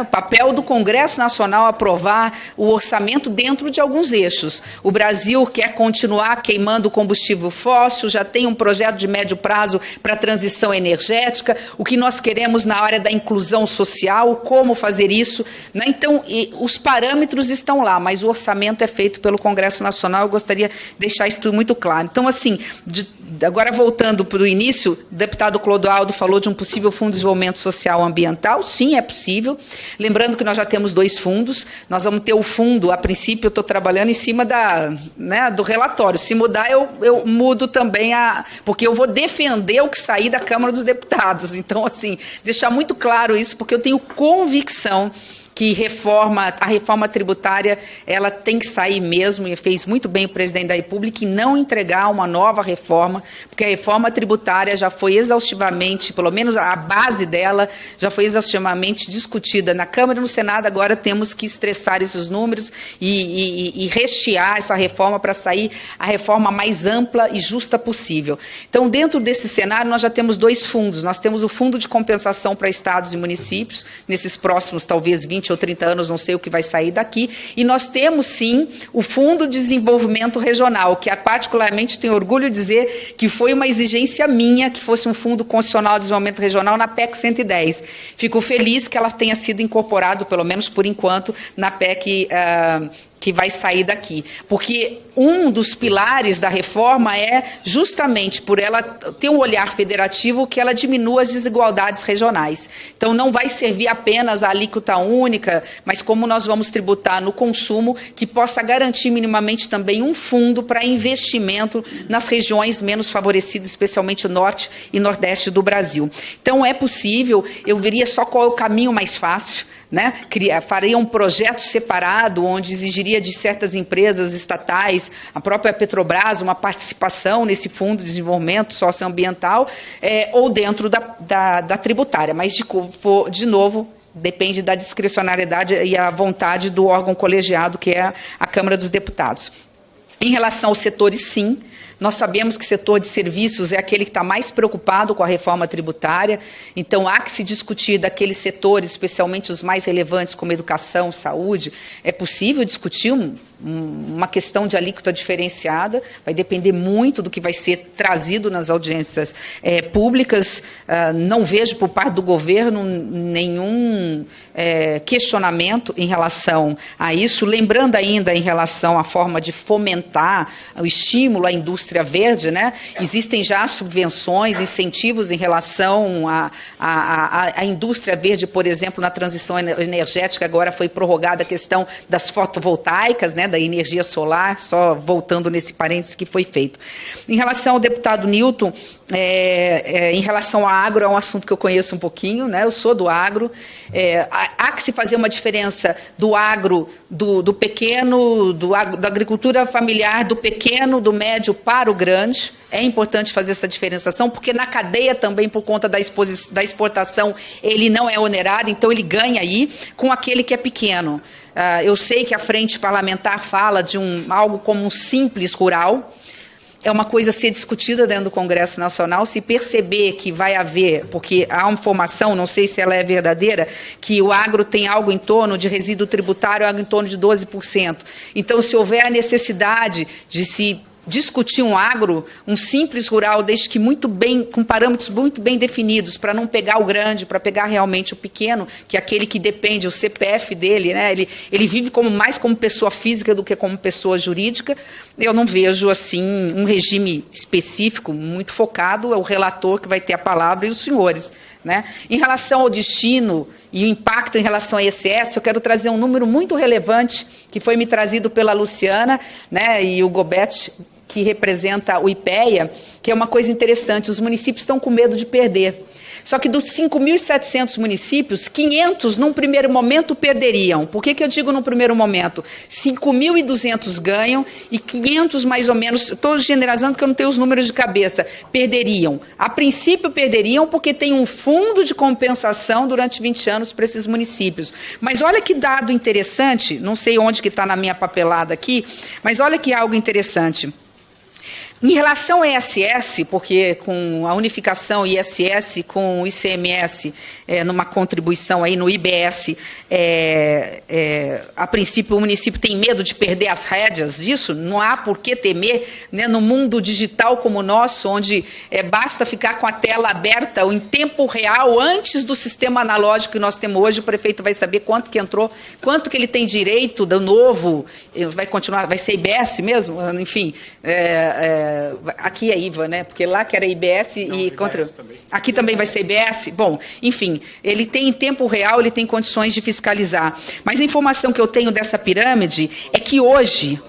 O papel do Congresso Nacional aprovar o orçamento dentro de alguns eixos. O Brasil quer continuar queimando combustível fóssil, já tem um projeto de médio prazo para a transição energética, o que nós queremos na área da inclusão social, como fazer isso, né? Então, os parâmetros estão lá, mas o orçamento é feito pelo Congresso Nacional, eu gostaria de deixar isso muito claro. Então, assim, agora, voltando para o início, o deputado Clodoaldo falou de um possível fundo de desenvolvimento social ambiental. Sim, é possível. Lembrando que nós já temos 2 fundos. Nós vamos ter o fundo, a princípio, eu estou trabalhando em cima do relatório. Se mudar, eu mudo também, porque eu vou defender o que sair da Câmara dos Deputados. Então, assim, deixar muito claro isso, porque eu tenho convicção que a reforma tributária ela tem que sair mesmo, e fez muito bem o presidente da República, e não entregar uma nova reforma, porque a reforma tributária já foi exaustivamente, pelo menos a base dela, já foi exaustivamente discutida na Câmara e no Senado. Agora temos que estressar esses números e rechear essa reforma para sair a reforma mais ampla e justa possível. Então, dentro desse cenário, nós já temos 2 fundos. Nós temos o Fundo de Compensação para Estados e Municípios, nesses próximos, talvez, 20 ou 30 anos, não sei o que vai sair daqui, e nós temos, sim, o Fundo de Desenvolvimento Regional, que particularmente tenho orgulho de dizer que foi uma exigência minha que fosse um Fundo Constitucional de Desenvolvimento Regional na PEC 110. Fico feliz que ela tenha sido incorporado, pelo menos por enquanto, na PEC que vai sair daqui. Porque um dos pilares da reforma é justamente por ela ter um olhar federativo que ela diminua as desigualdades regionais. Então, não vai servir apenas a alíquota única, mas como nós vamos tributar no consumo, que possa garantir minimamente também um fundo para investimento nas regiões menos favorecidas, especialmente o norte e nordeste do Brasil. Então, é possível, eu veria só qual é o caminho mais fácil, né? Faria um projeto separado, onde exigiria de certas empresas estatais, a própria Petrobras, uma participação nesse Fundo de Desenvolvimento Socioambiental, ou dentro da tributária. Mas, de novo, depende da discricionariedade e a vontade do órgão colegiado, que é a Câmara dos Deputados. Em relação aos setores, sim. Nós sabemos que o setor de serviços é aquele que está mais preocupado com a reforma tributária, então há que se discutir daqueles setores, especialmente os mais relevantes, como educação, saúde. É possível discutir uma questão de alíquota diferenciada, vai depender muito do que vai ser trazido nas audiências públicas. Não vejo por parte do governo nenhum questionamento em relação a isso. Lembrando ainda em relação à forma de fomentar o estímulo à indústria verde, né? Existem já subvenções, incentivos em relação à indústria verde, por exemplo, na transição energética. Agora foi prorrogada a questão das fotovoltaicas, né, da energia solar, só voltando nesse parênteses que foi feito. Em relação ao deputado Nilton, em relação ao agro, é um assunto que eu conheço um pouquinho, né? Eu sou do agro. Há que se fazer uma diferença do agro, do pequeno, da agricultura familiar, do pequeno, do médio para o grande. É importante fazer essa diferenciação, porque na cadeia também, por conta da exportação, ele não é onerado, então ele ganha aí com aquele que é pequeno. Eu sei que a frente parlamentar fala de algo como um simples rural. É uma coisa a ser discutida dentro do Congresso Nacional. Se perceber que vai haver, porque há uma informação, não sei se ela é verdadeira, que o agro tem algo em torno de resíduo tributário, algo em torno de 12%. Então, se houver a necessidade de se discutir um agro, um simples rural, desde que muito bem, com parâmetros muito bem definidos, para não pegar o grande, para pegar realmente o pequeno, que é aquele que depende, o CPF dele, né? Ele vive mais como pessoa física do que como pessoa jurídica. Eu não vejo assim um regime específico, muito focado, é o relator que vai ter a palavra e os senhores, né? Em relação ao destino e o impacto em relação a ISS, eu quero trazer um número muito relevante que foi me trazido pela Luciana, né, e o Gobet, que representa o IPEA, que é uma coisa interessante, os municípios estão com medo de perder. Só que dos 5.700 municípios, 500, num primeiro momento, perderiam. Por que eu digo num primeiro momento? 5.200 ganham e 500, mais ou menos, estou generalizando porque eu não tenho os números de cabeça, perderiam. A princípio, perderiam porque tem um fundo de compensação durante 20 anos para esses municípios. Mas olha que dado interessante, não sei onde que está na minha papelada aqui, mas olha que algo interessante. Em relação ao ISS, porque com a unificação ISS com o ICMS, numa contribuição aí no IBS, a princípio o município tem medo de perder as rédeas disso, não há por que temer, né, no mundo digital como o nosso, onde basta ficar com a tela aberta em tempo real, antes do sistema analógico que nós temos hoje, o prefeito vai saber quanto que entrou, quanto que ele tem direito do novo, vai continuar, vai ser IBS mesmo? Enfim, aqui é IVA, né? Porque lá que era IBS e contra. Aqui também vai ser IBS. Bom, enfim, ele tem em tempo real, ele tem condições de fiscalizar. Mas a informação que eu tenho dessa pirâmide é que hoje,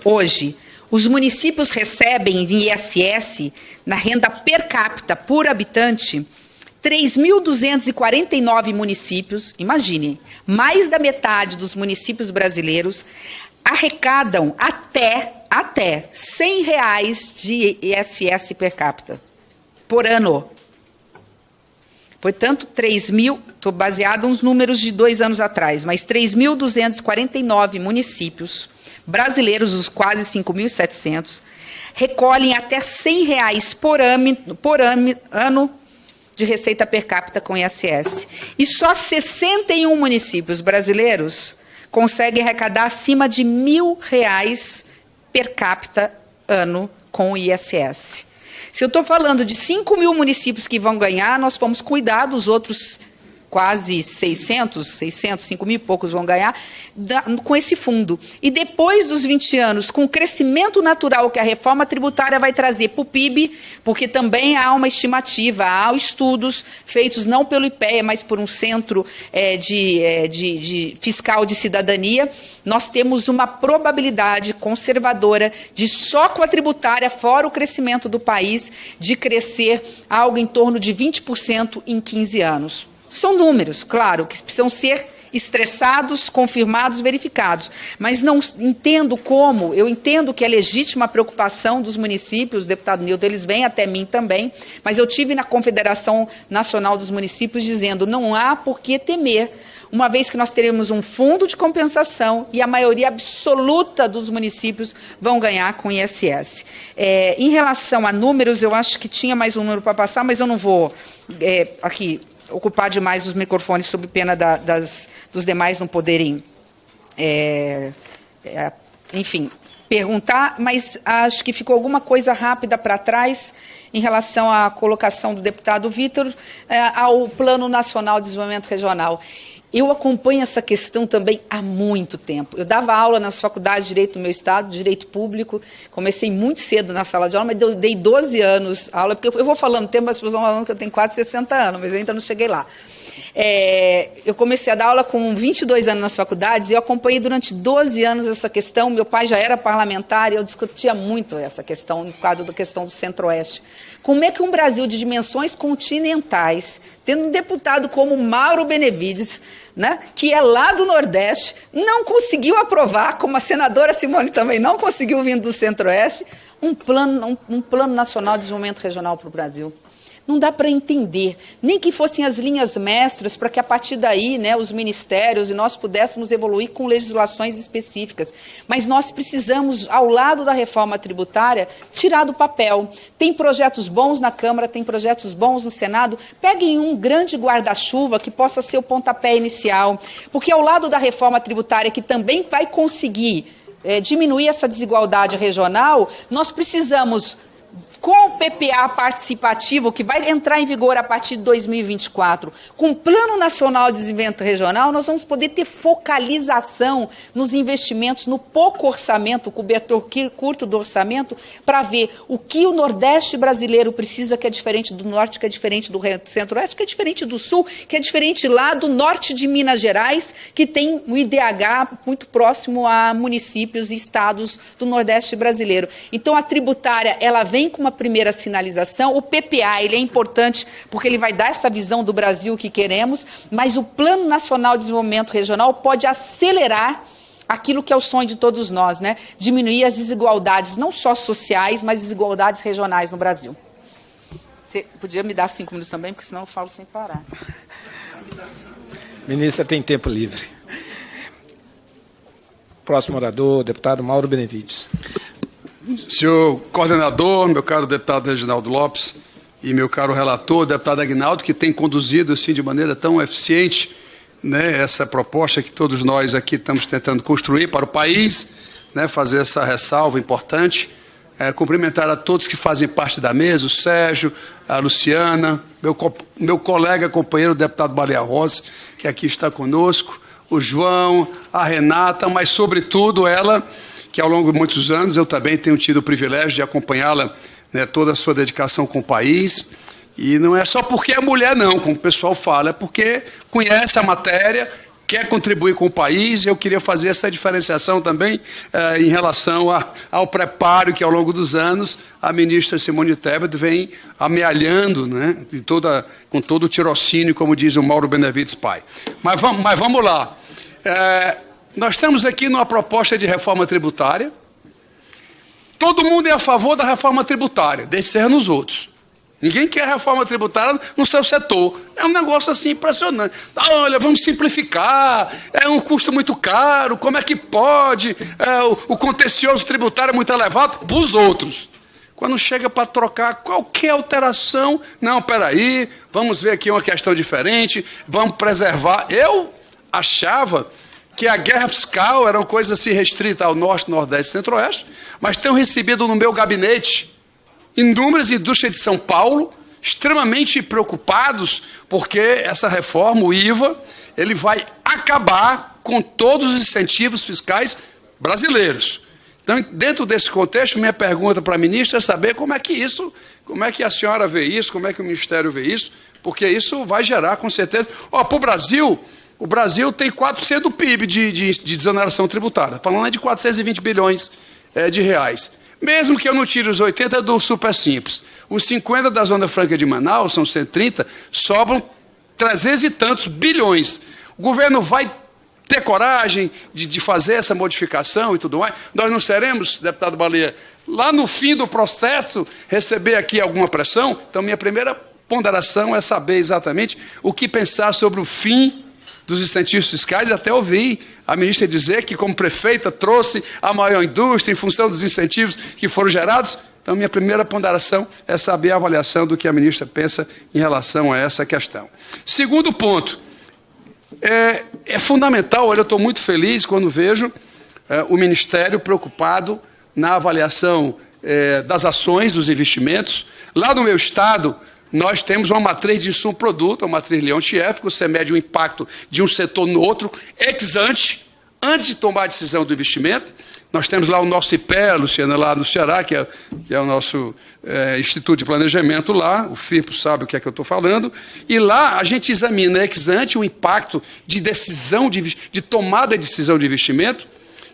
os municípios recebem em ISS, na renda per capita por habitante, 3.249 municípios, imaginem, mais da metade dos municípios brasileiros arrecadam até R$100 de ISS per capita por ano. Portanto, estou baseado nos números de 2 anos atrás, mas 3.249 municípios brasileiros, os quase 5.700, recolhem até R$100 por ano de receita per capita com ISS. E só 61 municípios brasileiros conseguem arrecadar acima de R$1.000 per capita ano com o ISS. Se eu estou falando de 5.000 municípios que vão ganhar, nós vamos cuidar dos outros quase 600, 5.000 e poucos vão ganhar, com esse fundo. E depois dos 20 anos, com o crescimento natural que a reforma tributária vai trazer para o PIB, porque também há uma estimativa, há estudos feitos não pelo IPEA, mas por um centro de fiscal de cidadania, nós temos uma probabilidade conservadora de só com a tributária, fora o crescimento do país, de crescer algo em torno de 20% em 15 anos. São números, claro, que precisam ser estressados, confirmados, verificados. Mas não entendo como, eu entendo que é legítima a preocupação dos municípios, deputado Nilton, eles vêm até mim também, mas eu tive na Confederação Nacional dos Municípios dizendo, não há por que temer, uma vez que nós teremos um fundo de compensação e a maioria absoluta dos municípios vão ganhar com ISS. Em relação a números, eu acho que tinha mais um número para passar, mas eu não vou aqui ocupar demais os microfones sob pena dos demais não poderem, enfim, perguntar, mas acho que ficou alguma coisa rápida para trás em relação à colocação do deputado Vitor ao Plano Nacional de Desenvolvimento Regional. Eu acompanho essa questão também há muito tempo. Eu dava aula nas faculdades de Direito do meu Estado, Direito Público, comecei muito cedo na sala de aula, mas eu dei 12 anos aula, porque eu vou falando tempo, as pessoas vão falando que eu tenho quase 60 anos, mas eu ainda não cheguei lá. Eu comecei a dar aula com 22 anos nas faculdades e eu acompanhei durante 12 anos essa questão. Meu pai já era parlamentar e eu discutia muito essa questão, no quadro da questão do Centro-Oeste. Como é que um Brasil de dimensões continentais, tendo um deputado como Mauro Benevides, né, que é lá do Nordeste, não conseguiu aprovar, como a senadora Simone também não conseguiu vindo do Centro-Oeste, um plano nacional de desenvolvimento regional para o Brasil? Não dá para entender, nem que fossem as linhas mestras para que a partir daí, né, os ministérios e nós pudéssemos evoluir com legislações específicas. Mas nós precisamos, ao lado da reforma tributária, tirar do papel. Tem projetos bons na Câmara, tem projetos bons no Senado. Peguem um grande guarda-chuva que possa ser o pontapé inicial, porque ao lado da reforma tributária, que também vai conseguir diminuir essa desigualdade regional, nós precisamos, com o PPA participativo, que vai entrar em vigor a partir de 2024, com o Plano Nacional de Desenvolvimento Regional, nós vamos poder ter focalização nos investimentos, no pouco orçamento, o cobertor curto do orçamento, para ver o que o Nordeste brasileiro precisa, que é diferente do Norte, que é diferente do Centro-Oeste, que é diferente do Sul, que é diferente lá do Norte de Minas Gerais, que tem o IDH muito próximo a municípios e estados do Nordeste brasileiro. Então, a tributária, ela vem com uma primeira sinalização. O PPA, ele é importante porque ele vai dar essa visão do Brasil que queremos, mas o Plano Nacional de Desenvolvimento Regional pode acelerar aquilo que é o sonho de todos nós, né? Diminuir as desigualdades, não só sociais, mas desigualdades regionais no Brasil. Você podia me dar 5 minutos também, porque senão eu falo sem parar. Ministra tem tempo livre. Próximo orador, deputado Mauro Benevides. Senhor coordenador, meu caro deputado Reginaldo Lopes e meu caro relator, deputado Aguinaldo, que tem conduzido assim de maneira tão eficiente, né, essa proposta que todos nós aqui estamos tentando construir para o país, né, fazer essa ressalva importante. Cumprimentar a todos que fazem parte da mesa, o Sérgio, a Luciana, meu colega, companheiro, o deputado Baleia Rossi, que aqui está conosco, o João, a Renata, mas sobretudo ela, que ao longo de muitos anos eu também tenho tido o privilégio de acompanhá-la, né, toda a sua dedicação com o país. E não é só porque é mulher, não, como o pessoal fala, é porque conhece a matéria, quer contribuir com o país. Eu queria fazer essa diferenciação também em relação ao preparo que, ao longo dos anos, a ministra Simone Tebet vem amealhando, né, com todo o tirocínio, como diz o Mauro Benevides pai. Mas vamos lá. Nós estamos aqui numa proposta de reforma tributária. Todo mundo é a favor da reforma tributária, desde ser nos outros. Ninguém quer reforma tributária no seu setor. É um negócio assim impressionante. Olha, vamos simplificar, é um custo muito caro, como é que pode? O contencioso tributário é muito elevado para os outros. Quando chega para trocar qualquer alteração, não, peraí, vamos ver aqui uma questão diferente, vamos preservar. Eu achava que a guerra fiscal era uma coisa assim restrita ao Norte, Nordeste e Centro-Oeste, mas tenho recebido no meu gabinete inúmeras indústrias de São Paulo extremamente preocupados porque essa reforma, o IVA, ele vai acabar com todos os incentivos fiscais brasileiros. Então, dentro desse contexto, minha pergunta para a ministra é saber como é que a senhora vê isso, como é que o Ministério vê isso, porque isso vai gerar, com certeza... Para o Brasil tem 4% do PIB de desoneração tributária, falando de 420 bilhões de reais. Mesmo que eu não tire os 80 do Super Simples, os 50 da Zona Franca de Manaus, são 130, sobram 300 e tantos bilhões. O governo vai ter coragem de fazer essa modificação e tudo mais? Nós não seremos, deputado Baleia, lá no fim do processo, receber aqui alguma pressão? Então, minha primeira ponderação é saber exatamente o que pensar sobre o fim dos incentivos fiscais. Até ouvi a ministra dizer que, como prefeita, trouxe a maior indústria em função dos incentivos que foram gerados. Então, minha primeira ponderação é saber a avaliação do que a ministra pensa em relação a essa questão. Segundo ponto, é fundamental, olha, eu estou muito feliz quando vejo o Ministério preocupado na avaliação das ações, dos investimentos. Lá no meu estado, nós temos uma matriz de insumo-produto, uma matriz Leontief, que você mede o impacto de um setor no outro, ex ante, antes de tomar a decisão do investimento. Nós temos lá o nosso IPE, Luciana, lá no Ceará, que é o nosso Instituto de Planejamento lá, o FIRPO sabe o que é que eu estou falando, e lá a gente examina ex ante o impacto de decisão, de tomada de decisão de investimento,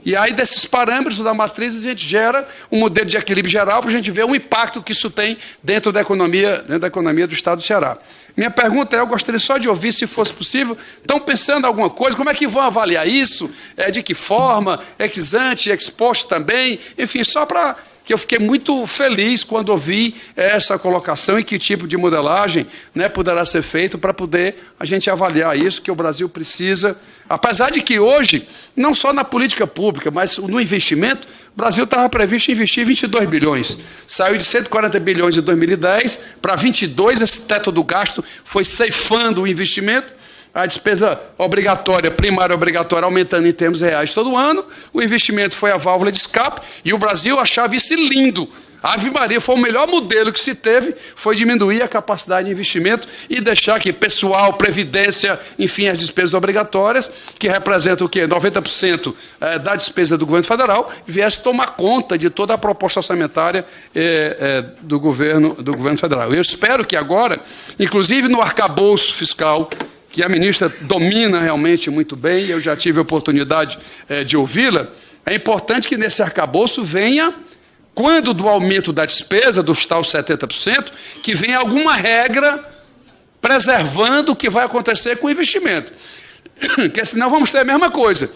e aí desses parâmetros da matriz a gente gera um modelo de equilíbrio geral para a gente ver o impacto que isso tem dentro da economia do Estado do Ceará. Minha pergunta eu gostaria só de ouvir, se fosse possível, estão pensando em alguma coisa, como é que vão avaliar isso, de que forma, ex ante, ex post também, enfim, só para que eu fiquei muito feliz quando ouvi essa colocação e que tipo de modelagem, né, poderá ser feito para poder a gente avaliar isso que o Brasil precisa. Apesar de que hoje, não só na política pública, mas no investimento, o Brasil estava previsto investir 22 bilhões. Saiu de 140 bilhões em 2010 para 22, esse teto do gasto foi ceifando o investimento. a despesa obrigatória, primária obrigatória, aumentando em termos reais todo ano, o investimento foi a válvula de escape, e o Brasil achava isso lindo. Ave Maria, foi o melhor modelo que se teve, foi diminuir a capacidade de investimento e deixar que pessoal, previdência, enfim, as despesas obrigatórias, que representam o quê? 90% da despesa do governo federal, viesse tomar conta de toda a proposta orçamentária do governo federal. Eu espero que agora, inclusive no arcabouço fiscal, que a ministra domina realmente muito bem, eu já tive a oportunidade de ouvi-la, é importante que nesse arcabouço venha, quando do aumento da despesa, dos tal 70%, que venha alguma regra preservando o que vai acontecer com o investimento. Porque senão vamos ter a mesma coisa.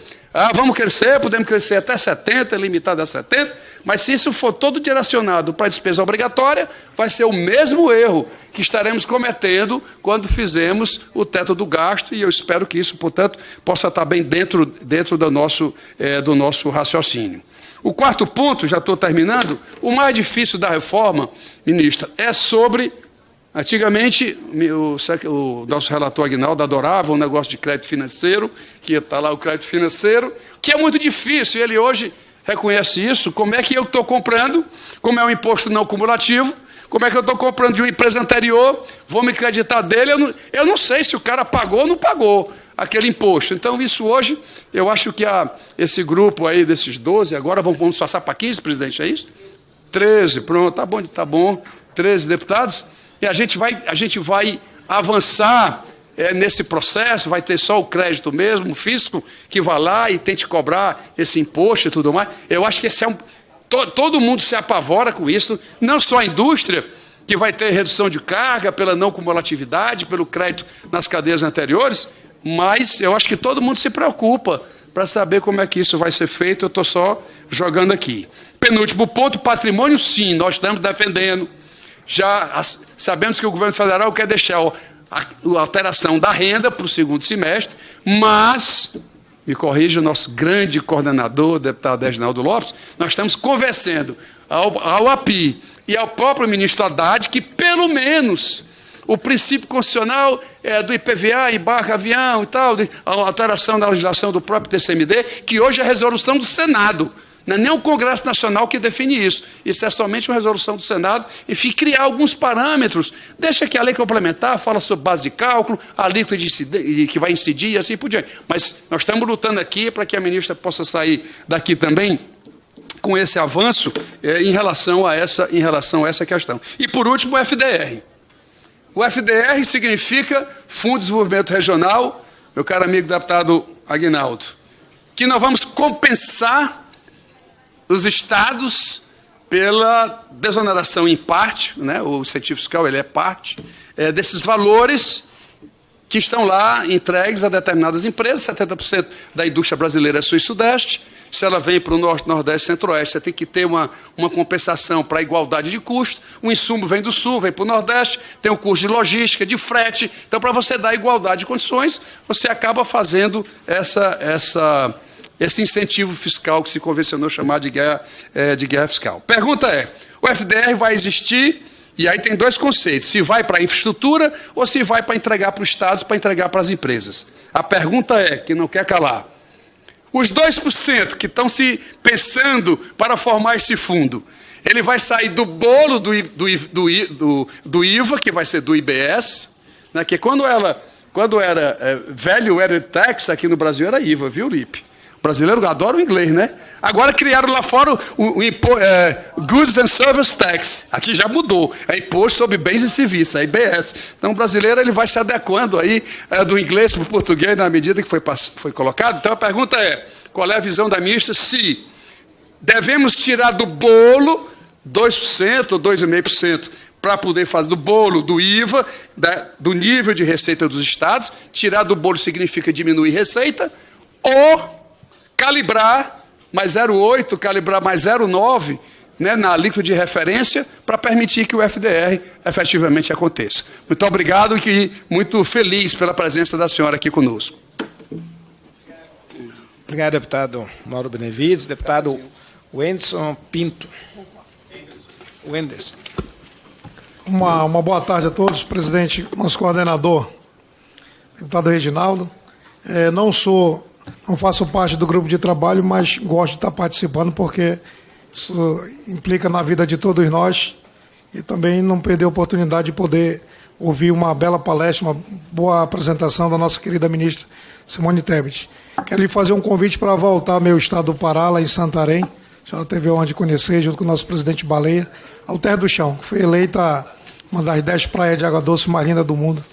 Vamos crescer, podemos crescer até 70%, limitado a 70%, mas se isso for todo direcionado para a despesa obrigatória, vai ser o mesmo erro que estaremos cometendo quando fizermos o teto do gasto, e eu espero que isso, portanto, possa estar bem dentro do nosso raciocínio. O quarto ponto, já estou terminando, o mais difícil da reforma, ministra, é sobre, antigamente, o nosso relator Aguinaldo adorava o negócio de crédito financeiro, que está lá o crédito financeiro, que é muito difícil, ele hoje reconhece isso, como é que eu estou comprando, como é um imposto não cumulativo, como é que eu estou comprando de uma empresa anterior, vou me creditar dele, eu não sei se o cara pagou ou não pagou aquele imposto. Então, isso hoje, eu acho que esse grupo aí, desses 12, agora vamos passar para 15, presidente, é isso? 13, pronto, tá bom, 13 deputados, e a gente vai avançar nesse processo, vai ter só o crédito mesmo, o fisco, que vai lá e tente cobrar esse imposto e tudo mais. Eu acho que esse todo mundo se apavora com isso, não só a indústria, que vai ter redução de carga pela não cumulatividade, pelo crédito nas cadeias anteriores, mas eu acho que todo mundo se preocupa para saber como é que isso vai ser feito, eu estou só jogando aqui. Penúltimo ponto, patrimônio, sim, nós estamos defendendo. Já sabemos que o governo federal quer deixar a alteração da renda para o segundo semestre, mas, me corrija o nosso grande coordenador, o deputado Reginaldo Lopes, nós estamos convencendo ao API e ao próprio ministro Haddad que, pelo menos, o princípio constitucional do IPVA, embarca avião e tal, a alteração da legislação do próprio TCMD, que hoje é a resolução do Senado. Não é nem o Congresso Nacional que define isso. Isso é somente uma resolução do Senado. Enfim, criar alguns parâmetros. Deixa que a lei complementar fala sobre base de cálculo, a alíquota que vai incidir e assim por diante. Mas nós estamos lutando aqui para que a ministra possa sair daqui também com esse avanço em relação a essa questão. E, por último, o FDR. O FDR significa Fundo de Desenvolvimento Regional, meu caro amigo deputado Aguinaldo, que nós vamos compensar os estados pela desoneração em parte, né, o incentivo fiscal ele é parte, desses valores que estão lá entregues a determinadas empresas. 70% da indústria brasileira é sul e sudeste. Se ela vem para o norte, nordeste, centro-oeste, você tem que ter uma compensação para a igualdade de custo. O insumo vem do sul, vem para o nordeste, tem o custo de logística, de frete. Então, para você dar igualdade de condições, você acaba fazendo esse incentivo fiscal que se convencionou chamar de guerra fiscal. Pergunta é, o FDR vai existir, e aí tem dois conceitos, se vai para a infraestrutura ou se vai para entregar para os estados, para entregar para as empresas. A pergunta é, que não quer calar, os 2% que estão se pensando para formar esse fundo, ele vai sair do bolo do IVA, que vai ser do IBS, né, que quando era velho Added Tax, aqui no Brasil era IVA, viu, Lipe? O brasileiro adora o inglês, né? Agora criaram lá fora o Goods and Service Tax. Aqui já mudou. É Imposto sobre Bens e Serviços, é IBS. Então o brasileiro ele vai se adequando aí do inglês para o português na medida que foi colocado. Então a pergunta é, qual é a visão da ministra se devemos tirar do bolo 2% ou 2,5% para poder fazer do bolo do IVA, do nível de receita dos estados. Tirar do bolo significa diminuir receita, ou calibrar mais 0,8, calibrar mais 0,9, né, na alíquota de referência, para permitir que o FDR efetivamente aconteça. Muito obrigado e muito feliz pela presença da senhora aqui conosco. Obrigado, deputado Mauro Benevides. Deputado Wenderson Pinto. Uma boa tarde a todos, presidente, nosso coordenador. deputado Reginaldo. Não faço parte do grupo de trabalho, mas gosto de estar participando porque isso implica na vida de todos nós e também não perder a oportunidade de poder ouvir uma bela palestra, uma boa apresentação da nossa querida ministra Simone Tebet. Quero lhe fazer um convite para voltar ao meu estado do Pará, lá em Santarém. A senhora teve a honra de conhecer, junto com o nosso presidente Baleia, ao Terra do Chão, que foi eleita uma das 10 praias de água doce mais lindas do mundo.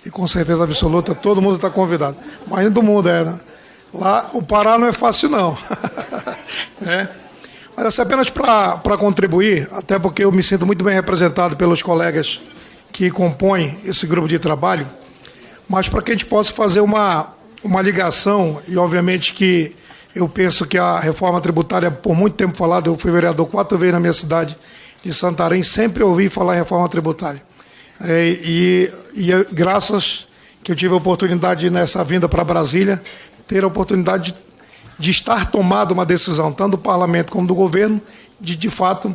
E com certeza absoluta, todo mundo está convidado. Mais linda do mundo, né? Lá, o Pará não é fácil, não. Mas assim, apenas para contribuir, até porque eu me sinto muito bem representado pelos colegas que compõem esse grupo de trabalho, mas para que a gente possa fazer uma ligação, e obviamente que eu penso que a reforma tributária, por muito tempo falada, eu fui vereador 4 vezes na minha cidade de Santarém, sempre ouvi falar em reforma tributária. Graças que eu tive a oportunidade nessa vinda para Brasília, ter a oportunidade de estar tomada uma decisão, tanto do parlamento como do governo, de fato,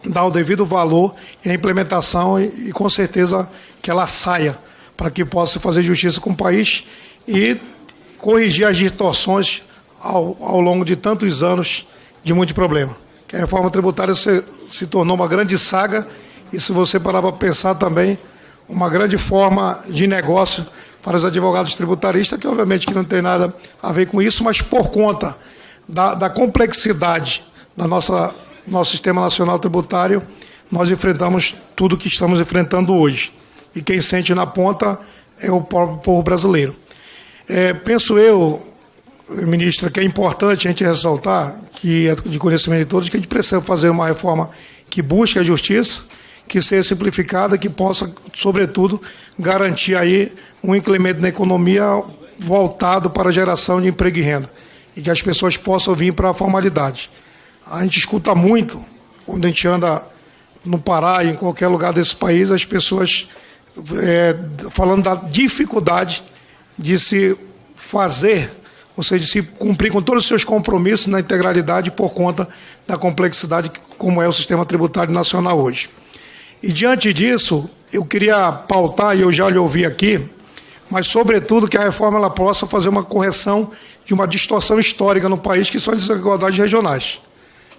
dar o devido valor e a implementação e com certeza que ela saia para que possa fazer justiça com o país e corrigir as distorções ao longo de tantos anos de muito problema. Que a reforma tributária se tornou uma grande saga e, se você parar para pensar também, uma grande forma de negócio para os advogados tributaristas, que obviamente que não tem nada a ver com isso, mas por conta da complexidade do nosso sistema nacional tributário, nós enfrentamos tudo o que estamos enfrentando hoje. E quem sente na ponta é o próprio povo brasileiro. Penso eu, ministra, que é importante a gente ressaltar, que é de conhecimento de todos, que a gente precisa fazer uma reforma que busque a justiça, que seja simplificada, que possa, sobretudo, garantir aí um incremento na economia voltado para a geração de emprego e renda, e que as pessoas possam vir para a formalidade. A gente escuta muito, quando a gente anda no Pará, em qualquer lugar desse país, as pessoas falando da dificuldade de se fazer, ou seja, de se cumprir com todos os seus compromissos na integralidade por conta da complexidade como é o sistema tributário nacional hoje. E diante disso, eu queria pautar, e eu já lhe ouvi aqui, mas sobretudo que a reforma ela possa fazer uma correção de uma distorção histórica no país, que são as desigualdades regionais.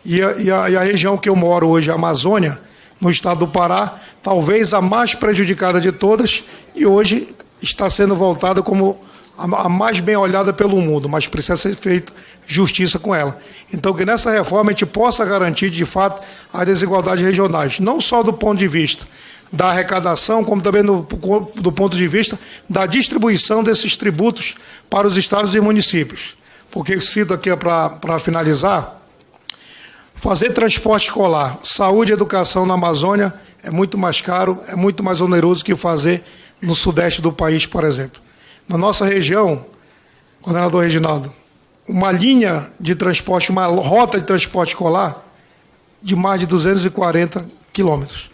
E a região que eu moro hoje, a Amazônia, no estado do Pará, talvez a mais prejudicada de todas, e hoje está sendo voltada como a mais bem olhada pelo mundo, mas precisa ser feita justiça com ela. Então, que nessa reforma a gente possa garantir, de fato, as desigualdades regionais, não só do ponto de vista da arrecadação, como também do ponto de vista da distribuição desses tributos para os estados e municípios. Porque, cito aqui para finalizar, fazer transporte escolar, saúde e educação na Amazônia é muito mais caro, é muito mais oneroso que fazer no sudeste do país, por exemplo. Na nossa região, coordenador Reginaldo, uma linha de transporte, uma rota de transporte escolar de mais de 240 quilômetros.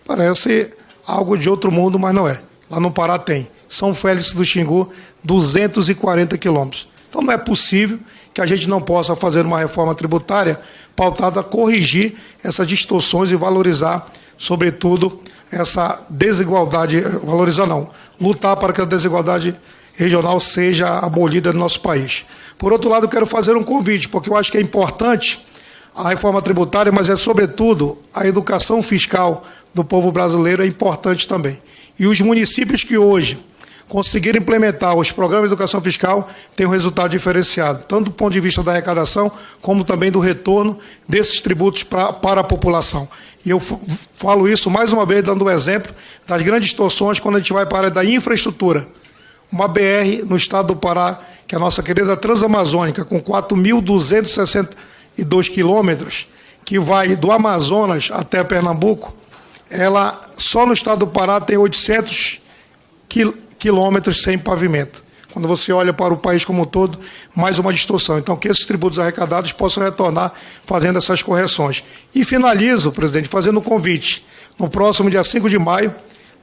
Parece algo de outro mundo, mas não é. Lá no Pará tem. São Félix do Xingu, 240 quilômetros. Então não é possível que a gente não possa fazer uma reforma tributária pautada a corrigir essas distorções e valorizar, sobretudo, essa desigualdade, valorizar não, lutar para que a desigualdade regional seja abolida no nosso país. Por outro lado, eu quero fazer um convite, porque eu acho que é importante a reforma tributária, mas é, sobretudo, a educação fiscal do povo brasileiro é importante também. E os municípios que hoje conseguiram implementar os programas de educação fiscal têm um resultado diferenciado, tanto do ponto de vista da arrecadação, como também do retorno desses tributos para a população. E eu falo isso, mais uma vez, dando o exemplo das grandes distorções quando a gente vai para a área da infraestrutura. Uma BR no estado do Pará, que é a nossa querida Transamazônica, com 4.262 quilômetros, que vai do Amazonas até Pernambuco, ela só no estado do Pará tem 800 quilômetros sem pavimento. Quando você olha para o país como um todo, mais uma distorção. Então, que esses tributos arrecadados possam retornar fazendo essas correções. E finalizo, presidente, fazendo um convite. No próximo dia 5 de maio,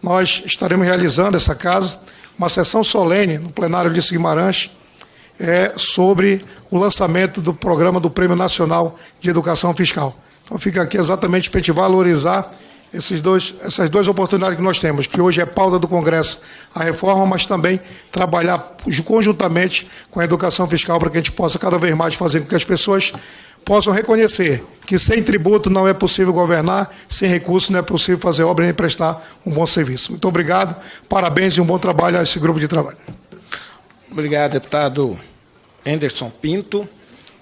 nós estaremos realizando essa casa, uma sessão solene no plenário Ulisses Guimarães, sobre o lançamento do programa do Prêmio Nacional de Educação Fiscal. Então, fica aqui exatamente para a gente valorizar essas duas oportunidades que nós temos, que hoje é pauta do Congresso, a reforma, mas também trabalhar conjuntamente com a educação fiscal para que a gente possa cada vez mais fazer com que as pessoas possam reconhecer que sem tributo não é possível governar, sem recursos não é possível fazer obra nem prestar um bom serviço. Muito obrigado, parabéns e um bom trabalho a esse grupo de trabalho. Obrigado, deputado Anderson Pinto.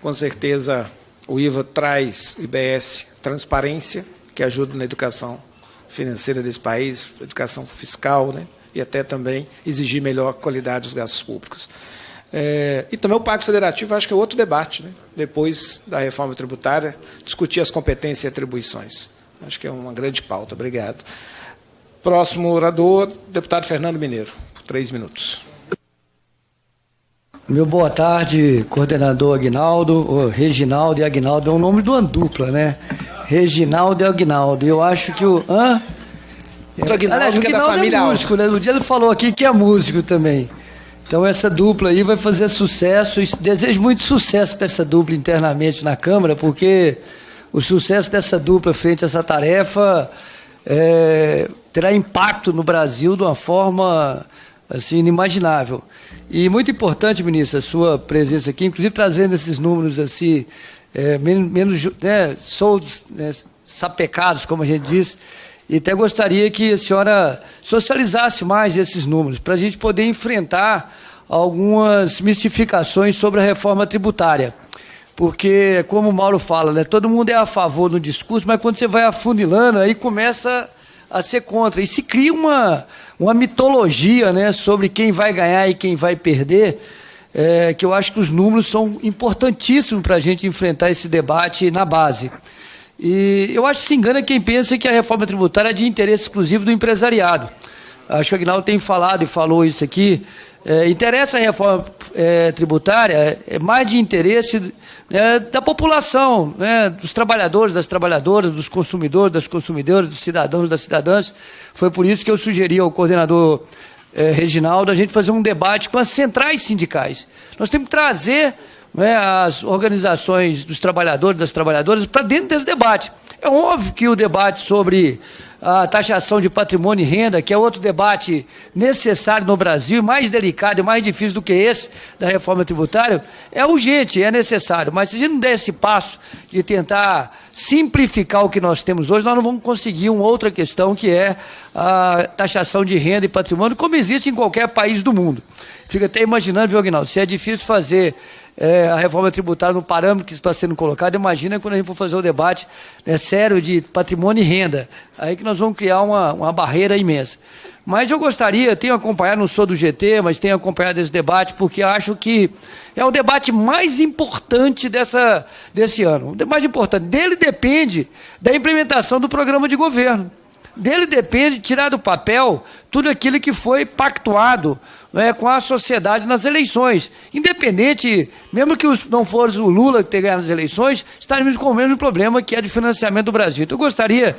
Com certeza o IVA traz, IBS, transparência, que ajuda na educação financeira desse país, educação fiscal, né? E até também exigir melhor qualidade dos gastos públicos. E também o Pacto Federativo, acho que é outro debate, né? Depois da reforma tributária, discutir as competências e atribuições. Acho que é uma grande pauta. Obrigado. Próximo orador, deputado Fernando Mineiro, por 3 minutos. Meu boa tarde, coordenador Aguinaldo, Reginaldo e Aguinaldo, é o nome de uma dupla, né? Reginaldo e Aguinaldo. Eu acho que o... Hã? Aliás, o Aguinaldo é músico, né? Um dia ele falou aqui que é músico também. Então essa dupla aí vai fazer sucesso. Desejo muito sucesso para essa dupla internamente na Câmara, porque o sucesso dessa dupla frente a essa tarefa terá impacto no Brasil de uma forma assim, inimaginável. E muito importante, ministra, a sua presença aqui, inclusive trazendo esses números assim, menos soltos, né, sapecados, como a gente diz, e até gostaria que a senhora socializasse mais esses números, para a gente poder enfrentar algumas mistificações sobre a reforma tributária. Porque, como o Mauro fala, né, todo mundo é a favor no discurso, mas quando você vai afunilando, aí começa a ser contra. E se cria uma mitologia, né, sobre quem vai ganhar e quem vai perder, que eu acho que os números são importantíssimos para a gente enfrentar esse debate na base. E eu acho que se engana quem pensa que a reforma tributária é de interesse exclusivo do empresariado. Acho que o Aguinaldo tem falado e falou isso aqui. Interessa a reforma tributária, é mais de interesse da população, né, dos trabalhadores, das trabalhadoras, dos consumidores, das consumidoras, dos cidadãos, das cidadãs. Foi por isso que eu sugeri ao coordenador Reginaldo a gente fazer um debate com as centrais sindicais. Nós temos que trazer, né, as organizações dos trabalhadores, das trabalhadoras, para dentro desse debate. É óbvio que o debate sobre a taxação de patrimônio e renda, que é outro debate necessário no Brasil, mais delicado e mais difícil do que esse da reforma tributária, é urgente, é necessário. Mas se a gente não der esse passo de tentar simplificar o que nós temos hoje, nós não vamos conseguir uma outra questão, que é a taxação de renda e patrimônio, como existe em qualquer país do mundo. Fica até imaginando, viu, Aguinaldo, se é difícil fazer a reforma tributária no parâmetro que está sendo colocado, imagina quando a gente for fazer o debate sério de patrimônio e renda. Aí que nós vamos criar uma barreira imensa. Mas eu gostaria, tenho acompanhado, não sou do GT, mas tenho acompanhado esse debate, porque acho que é o debate mais importante desse ano. O mais importante, dele depende da implementação do programa de governo. Dele depende tirar do papel tudo aquilo que foi pactuado, né, com a sociedade nas eleições. Independente, mesmo que não fosse o Lula que ter ganhado as eleições, estaríamos com o mesmo problema, que é de financiamento do Brasil. Então eu gostaria,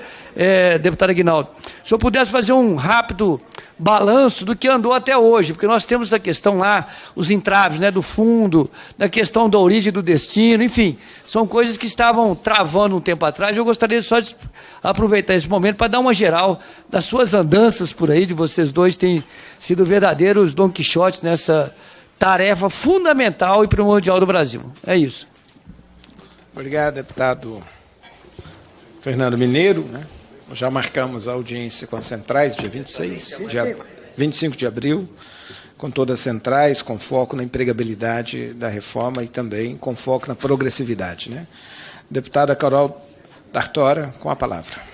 deputado Aguinaldo, se eu pudesse fazer um rápido balanço do que andou até hoje, porque nós temos a questão lá, os entraves, né, do fundo, da questão da origem do destino, enfim, são coisas que estavam travando um tempo atrás. Eu gostaria só de aproveitar esse momento para dar uma geral das suas andanças por aí, de vocês dois têm sido verdadeiros Dom Quixotes nessa tarefa fundamental e primordial do Brasil. É isso. Obrigado, deputado Fernando Mineiro, né? Já marcamos a audiência com as centrais, dia 25 de abril, com todas as centrais, com foco na empregabilidade da reforma e também com foco na progressividade, né? Deputada Carol D'Artora, com a palavra.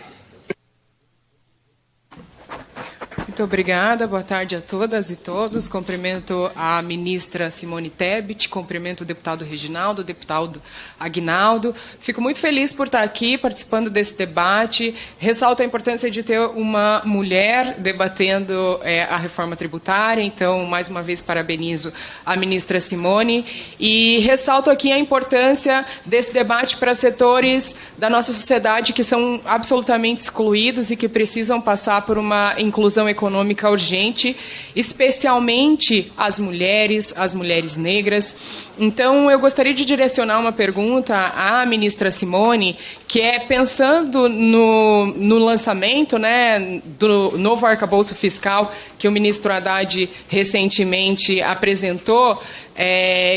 Muito obrigada, boa tarde a todas e todos. Cumprimento a ministra Simone Tebet, cumprimento o deputado Reginaldo, o deputado Aguinaldo. Fico muito feliz por estar aqui participando desse debate. Ressalto a importância de ter uma mulher debatendo a reforma tributária. Então, mais uma vez, parabenizo a ministra Simone. E ressalto aqui a importância desse debate para setores da nossa sociedade que são absolutamente excluídos e que precisam passar por uma inclusão econômica urgente, especialmente as mulheres negras. Então, eu gostaria de direcionar uma pergunta à ministra Simone, que é pensando no lançamento, né, do novo arcabouço fiscal que o ministro Haddad recentemente apresentou,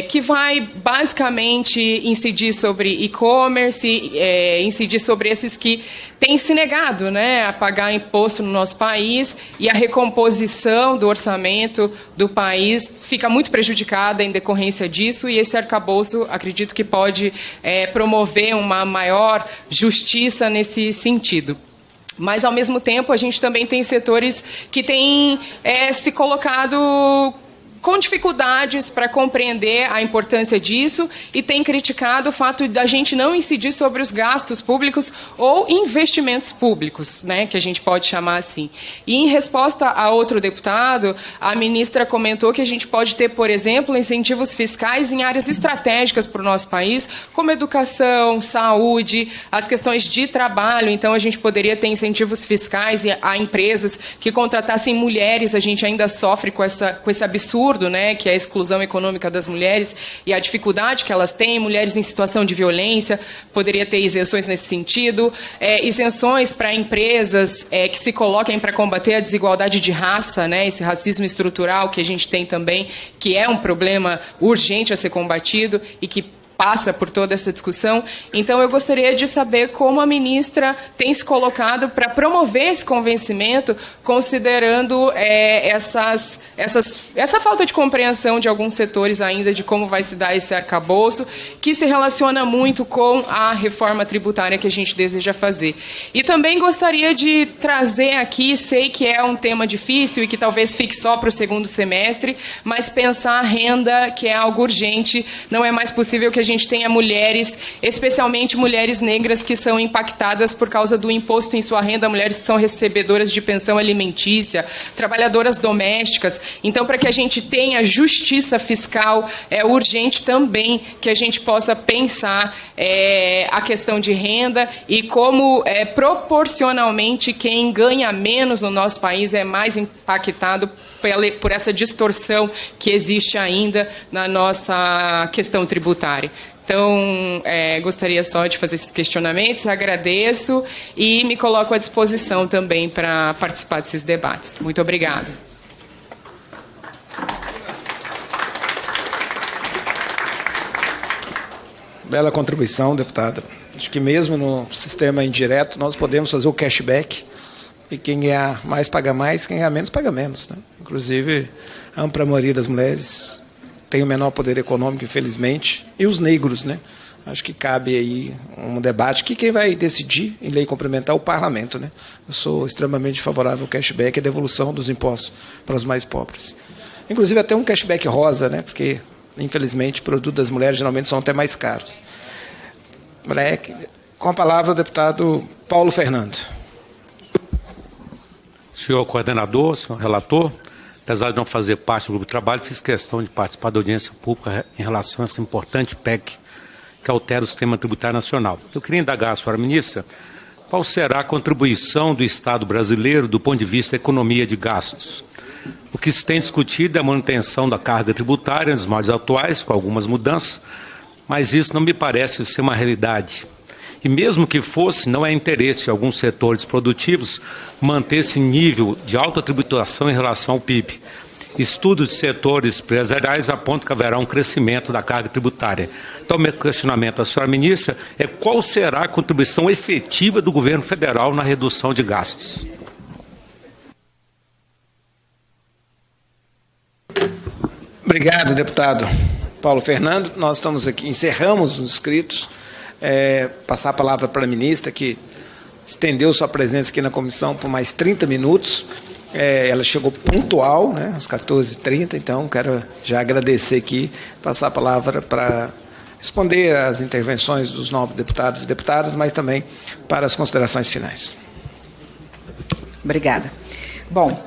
que vai basicamente incidir sobre e-commerce, incidir sobre esses que têm se negado, né, a pagar imposto no nosso país, e a recomposição do orçamento do país fica muito prejudicada em decorrência disso, e esse arcabouço, acredito que pode promover uma maior justiça nesse sentido. Mas, ao mesmo tempo, a gente também tem setores que têm se colocado com dificuldades para compreender a importância disso e tem criticado o fato da gente não incidir sobre os gastos públicos ou investimentos públicos, né, que a gente pode chamar assim. E, em resposta a outro deputado, a ministra comentou que a gente pode ter, por exemplo, incentivos fiscais em áreas estratégicas para o nosso país, como educação, saúde, as questões de trabalho. Então, a gente poderia ter incentivos fiscais a empresas que contratassem mulheres. A gente ainda sofre com esse absurdo, né, que é a exclusão econômica das mulheres e a dificuldade que elas têm, mulheres em situação de violência, poderia ter isenções nesse sentido, isenções para empresas que se coloquem para combater a desigualdade de raça, né, esse racismo estrutural que a gente tem também, que é um problema urgente a ser combatido e que passa por toda essa discussão. Então, eu gostaria de saber como a ministra tem se colocado para promover esse convencimento, considerando essa falta de compreensão de alguns setores ainda de como vai se dar esse arcabouço, que se relaciona muito com a reforma tributária que a gente deseja fazer. E também gostaria de trazer aqui, sei que é um tema difícil e que talvez fique só para o segundo semestre, mas pensar a renda, que é algo urgente. Não é mais possível que a gente tenha mulheres, especialmente mulheres negras, que são impactadas por causa do imposto em sua renda, mulheres que são recebedoras de pensão alimentícia, trabalhadoras domésticas. Então, para que a gente tenha justiça fiscal, é urgente também que a gente possa pensar a questão de renda e como, proporcionalmente, quem ganha menos no nosso país é mais impactado por essa distorção que existe ainda na nossa questão tributária. Então, gostaria só de fazer esses questionamentos, agradeço e me coloco à disposição também para participar desses debates. Muito obrigada. Bela contribuição, deputada. Acho que mesmo no sistema indireto nós podemos fazer o cashback e quem ganhar mais paga mais, quem ganhar menos paga menos, né? Inclusive, a ampla maioria das mulheres tem o menor poder econômico, infelizmente, e os negros, né? Acho que cabe aí um debate que quem vai decidir em lei complementar é o parlamento, né? Eu sou extremamente favorável ao cashback e a devolução dos impostos para os mais pobres. Inclusive até um cashback rosa, né? Porque, infelizmente, produtos das mulheres geralmente são até mais caros. Com a palavra o deputado Paulo Fernando. Senhor coordenador, senhor relator, apesar de não fazer parte do grupo de trabalho, fiz questão de participar da audiência pública em relação a essa importante PEC que altera o sistema tributário nacional. Eu queria indagar a senhora ministra qual será a contribuição do Estado brasileiro do ponto de vista da economia de gastos. O que se tem discutido é a manutenção da carga tributária nos moldes atuais, com algumas mudanças, mas isso não me parece ser uma realidade. E mesmo que fosse, não é interesse de alguns setores produtivos manter esse nível de alta tributação em relação ao PIB. Estudos de setores empresariais apontam que haverá um crescimento da carga tributária. Então, meu questionamento à senhora ministra é qual será a contribuição efetiva do governo federal na redução de gastos? Obrigado, deputado Paulo Fernando. Nós estamos aqui, encerramos os inscritos. Passar a palavra para a ministra, que estendeu sua presença aqui na comissão por mais 30 minutos. Ela chegou pontual, né, às 14h30, então quero já agradecer aqui, passar a palavra para responder às intervenções dos nobres deputados e deputadas, mas também para as considerações finais. Obrigada. Bom,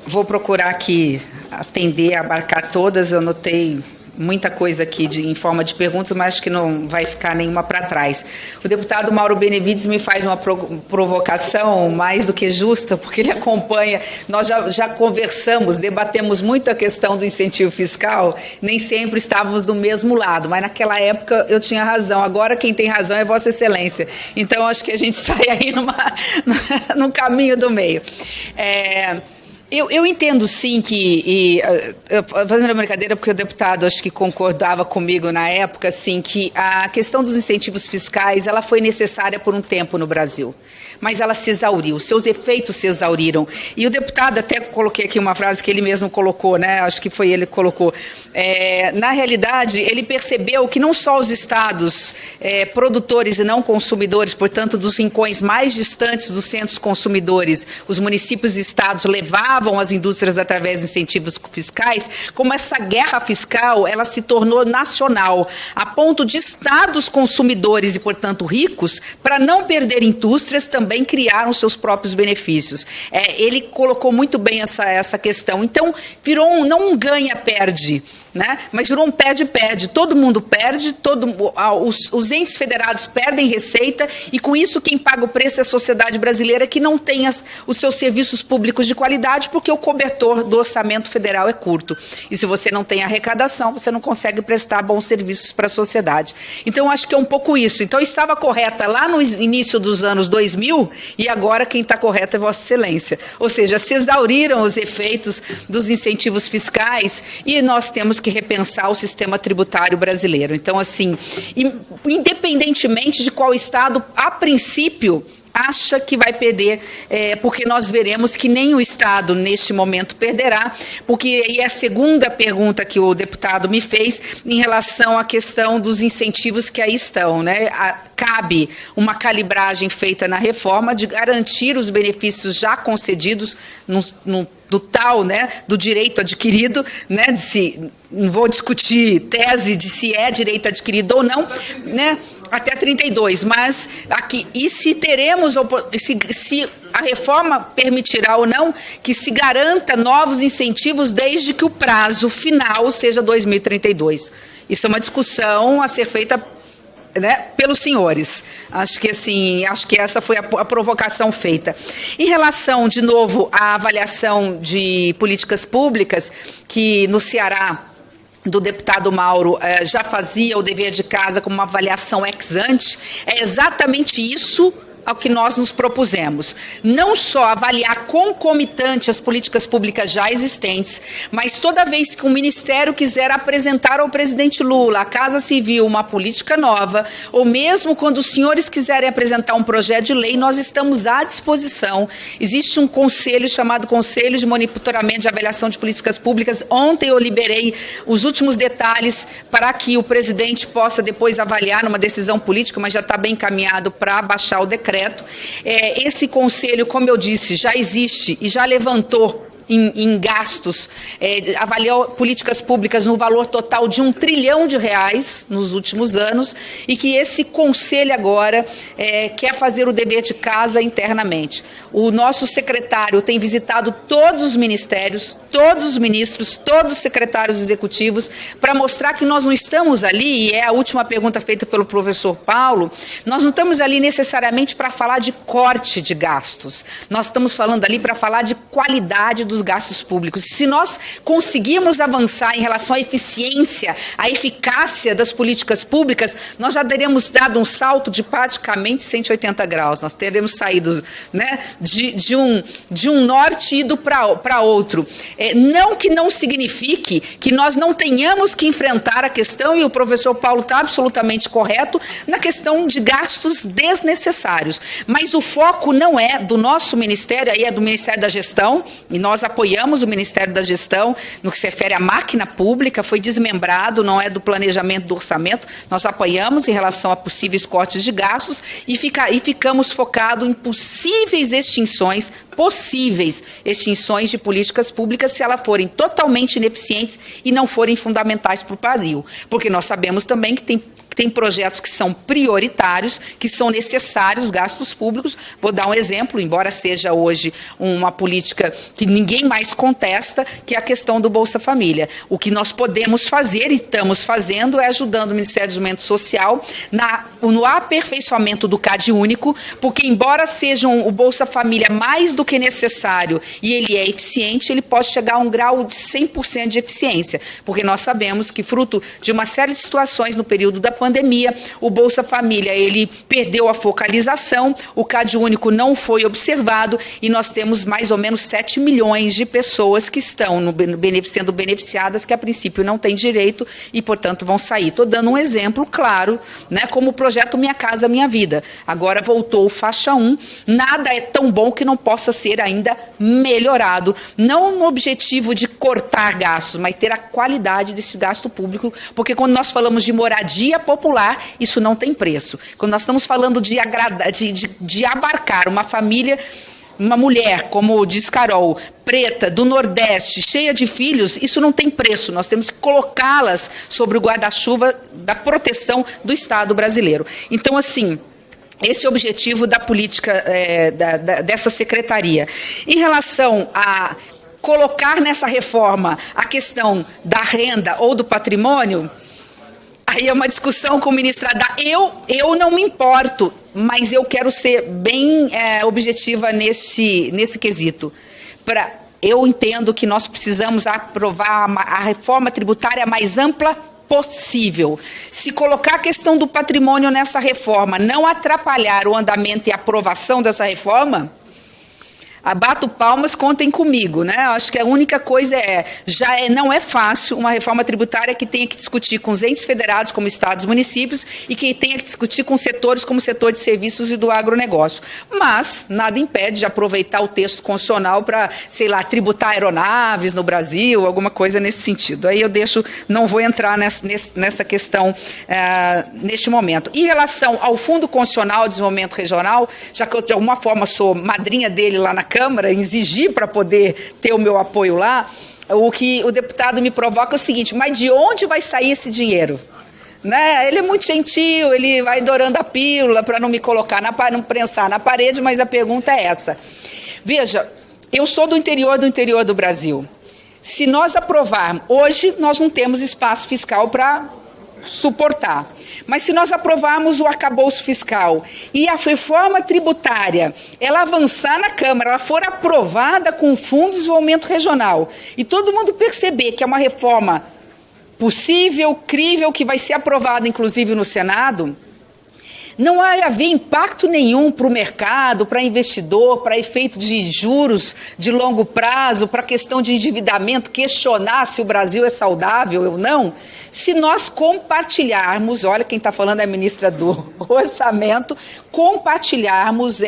vou procurar aqui atender, abarcar todas. Eu notei muita coisa aqui em forma de perguntas, mas acho que não vai ficar nenhuma para trás. O deputado Mauro Benevides me faz uma provocação mais do que justa, porque ele acompanha, nós já conversamos, debatemos muito a questão do incentivo fiscal, nem sempre estávamos do mesmo lado, mas naquela época eu tinha razão, agora quem tem razão é Vossa Excelência. Então acho que a gente sai aí num caminho do meio. Eu entendo, sim, fazendo a brincadeira, porque o deputado acho que concordava comigo na época, assim, que a questão dos incentivos fiscais ela foi necessária por um tempo no Brasil, mas ela se exauriu, seus efeitos se exauriram. E o deputado, até coloquei aqui uma frase que ele mesmo colocou, né? Acho que foi ele que colocou. Na realidade, ele percebeu que não só os estados produtores e não consumidores, portanto, dos rincões mais distantes dos centros consumidores, os municípios e estados levavam as indústrias através de incentivos fiscais, como essa guerra fiscal ela se tornou nacional, a ponto de estados consumidores e, portanto, ricos, para não perder indústrias, também criaram seus próprios benefícios. Ele colocou muito bem essa questão. Então, virou não um ganha-perde, né? Mas virou um perde-perde. Todo mundo perde, os entes federados perdem receita e, com isso, quem paga o preço é a sociedade brasileira, que não tem os seus serviços públicos de qualidade, porque o cobertor do orçamento federal é curto. E se você não tem arrecadação, você não consegue prestar bons serviços para a sociedade. Então, acho que é um pouco isso. Então, estava correta lá no início dos anos 2000 e agora quem está correto é Vossa Excelência. Ou seja, se exauriram os efeitos dos incentivos fiscais e nós temos que repensar o sistema tributário brasileiro. Então, assim, independentemente de qual estado, a princípio, acha que vai perder, porque nós veremos que nem o Estado, neste momento, perderá, porque aí é a segunda pergunta que o deputado me fez em relação à questão dos incentivos que aí estão, né? Cabe uma calibragem feita na reforma de garantir os benefícios já concedidos do tal, né, do direito adquirido, né, não vou discutir tese de se é direito adquirido ou não, né, até 32, mas aqui, e se teremos, se a reforma permitirá ou não que se garanta novos incentivos desde que o prazo final seja 2032. Isso é uma discussão a ser feita, né, pelos senhores. Acho que essa foi a provocação feita. Em relação, de novo, à avaliação de políticas públicas, que no Ceará do deputado Mauro já fazia o dever de casa como uma avaliação ex ante, é exatamente isso ao que nós nos propusemos. Não só avaliar concomitante as políticas públicas já existentes, mas toda vez que o Ministério quiser apresentar ao presidente Lula, à Casa Civil, uma política nova, ou mesmo quando os senhores quiserem apresentar um projeto de lei, nós estamos à disposição. Existe um conselho chamado Conselho de Monitoramento de Avaliação de Políticas Públicas. Ontem eu liberei os últimos detalhes para que o presidente possa depois avaliar numa decisão política, mas já está bem encaminhado para baixar o decreto. Esse conselho, como eu disse, já existe e já levantou em gastos, avaliou políticas públicas no valor total de R$1 trilhão nos últimos anos, e que esse conselho agora quer fazer o dever de casa internamente. O nosso secretário tem visitado todos os ministérios, todos os ministros, todos os secretários executivos, para mostrar que nós não estamos ali, e é a última pergunta feita pelo professor Paulo, nós não estamos ali necessariamente para falar de corte de gastos, nós estamos falando ali para falar de qualidade dos gastos públicos. Se nós conseguirmos avançar em relação à eficiência, à eficácia das políticas públicas, nós já teremos dado um salto de praticamente 180 graus. Nós teremos saído, né, de um norte e ido para outro. Não que não signifique que nós não tenhamos que enfrentar a questão, e o professor Paulo está absolutamente correto, na questão de gastos desnecessários. Mas o foco não é do nosso ministério, aí é do Ministério da Gestão, e nós apoiamos o Ministério da Gestão no que se refere à máquina pública, foi desmembrado, não é do planejamento do orçamento, nós apoiamos em relação a possíveis cortes de gastos e ficamos focados em possíveis extinções de políticas públicas se elas forem totalmente ineficientes e não forem fundamentais para o Brasil. Porque nós sabemos também que tem tem projetos que são prioritários, que são necessários, gastos públicos. Vou dar um exemplo, embora seja hoje uma política que ninguém mais contesta, que é a questão do Bolsa Família. O que nós podemos fazer e estamos fazendo é ajudando o Ministério do Desenvolvimento Social no aperfeiçoamento do CAD único, porque embora seja o Bolsa Família mais do que necessário e ele é eficiente, ele pode chegar a um grau de 100% de eficiência, porque nós sabemos que, fruto de uma série de situações no período da pandemia, o Bolsa Família ele perdeu a focalização, o CAD único não foi observado e nós temos mais ou menos 7 milhões de pessoas que estão sendo beneficiadas, que a princípio não têm direito e, portanto, vão sair. Estou dando um exemplo claro, né, como o projeto Minha Casa Minha Vida. Agora voltou o faixa 1, nada é tão bom que não possa ser ainda melhorado, não no objetivo de cortar gastos, mas ter a qualidade desse gasto público, porque quando nós falamos de moradia popular, isso não tem preço. Quando nós estamos falando de abarcar uma família, uma mulher, como diz Carol, preta, do Nordeste, cheia de filhos, isso não tem preço. Nós temos que colocá-las sobre o guarda-chuva da proteção do Estado brasileiro. Então, assim, esse é o objetivo da política dessa secretaria. Em relação a colocar nessa reforma a questão da renda ou do patrimônio, aí é uma discussão com o ministro Haddad. Eu não me importo, mas eu quero ser bem objetiva nesse quesito. Eu entendo que nós precisamos aprovar a reforma tributária mais ampla possível. Se colocar a questão do patrimônio nessa reforma, não atrapalhar o andamento e a aprovação dessa reforma, abato palmas, contem comigo, né? Acho que a única coisa não é fácil uma reforma tributária que tenha que discutir com os entes federados, como estados e municípios, e que tenha que discutir com setores como o setor de serviços e do agronegócio. Mas nada impede de aproveitar o texto constitucional para, sei lá, tributar aeronaves no Brasil, alguma coisa nesse sentido. Aí eu não vou entrar nessa questão neste momento. Em relação ao Fundo Constitucional de Desenvolvimento Regional, já que eu de alguma forma sou madrinha dele lá na Câmara, exigir para poder ter o meu apoio lá, o que o deputado me provoca é o seguinte: mas de onde vai sair esse dinheiro? Né? Ele é muito gentil, ele vai dourando a pílula para não me colocar, não prensar na parede, mas a pergunta é essa. Veja, eu sou do interior do Brasil. Se nós aprovarmos, hoje nós não temos espaço fiscal para suportar. Mas se nós aprovarmos o arcabouço fiscal e a reforma tributária, ela avançar na Câmara, ela for aprovada com o Fundo de Desenvolvimento Regional, e todo mundo perceber que é uma reforma possível, crível, que vai ser aprovada inclusive no Senado, não vai haver impacto nenhum para o mercado, para investidor, para efeito de juros de longo prazo, para questão de endividamento, questionar se o Brasil é saudável ou não, se nós compartilharmos, olha, quem está falando é a ministra do Orçamento, compartilharmos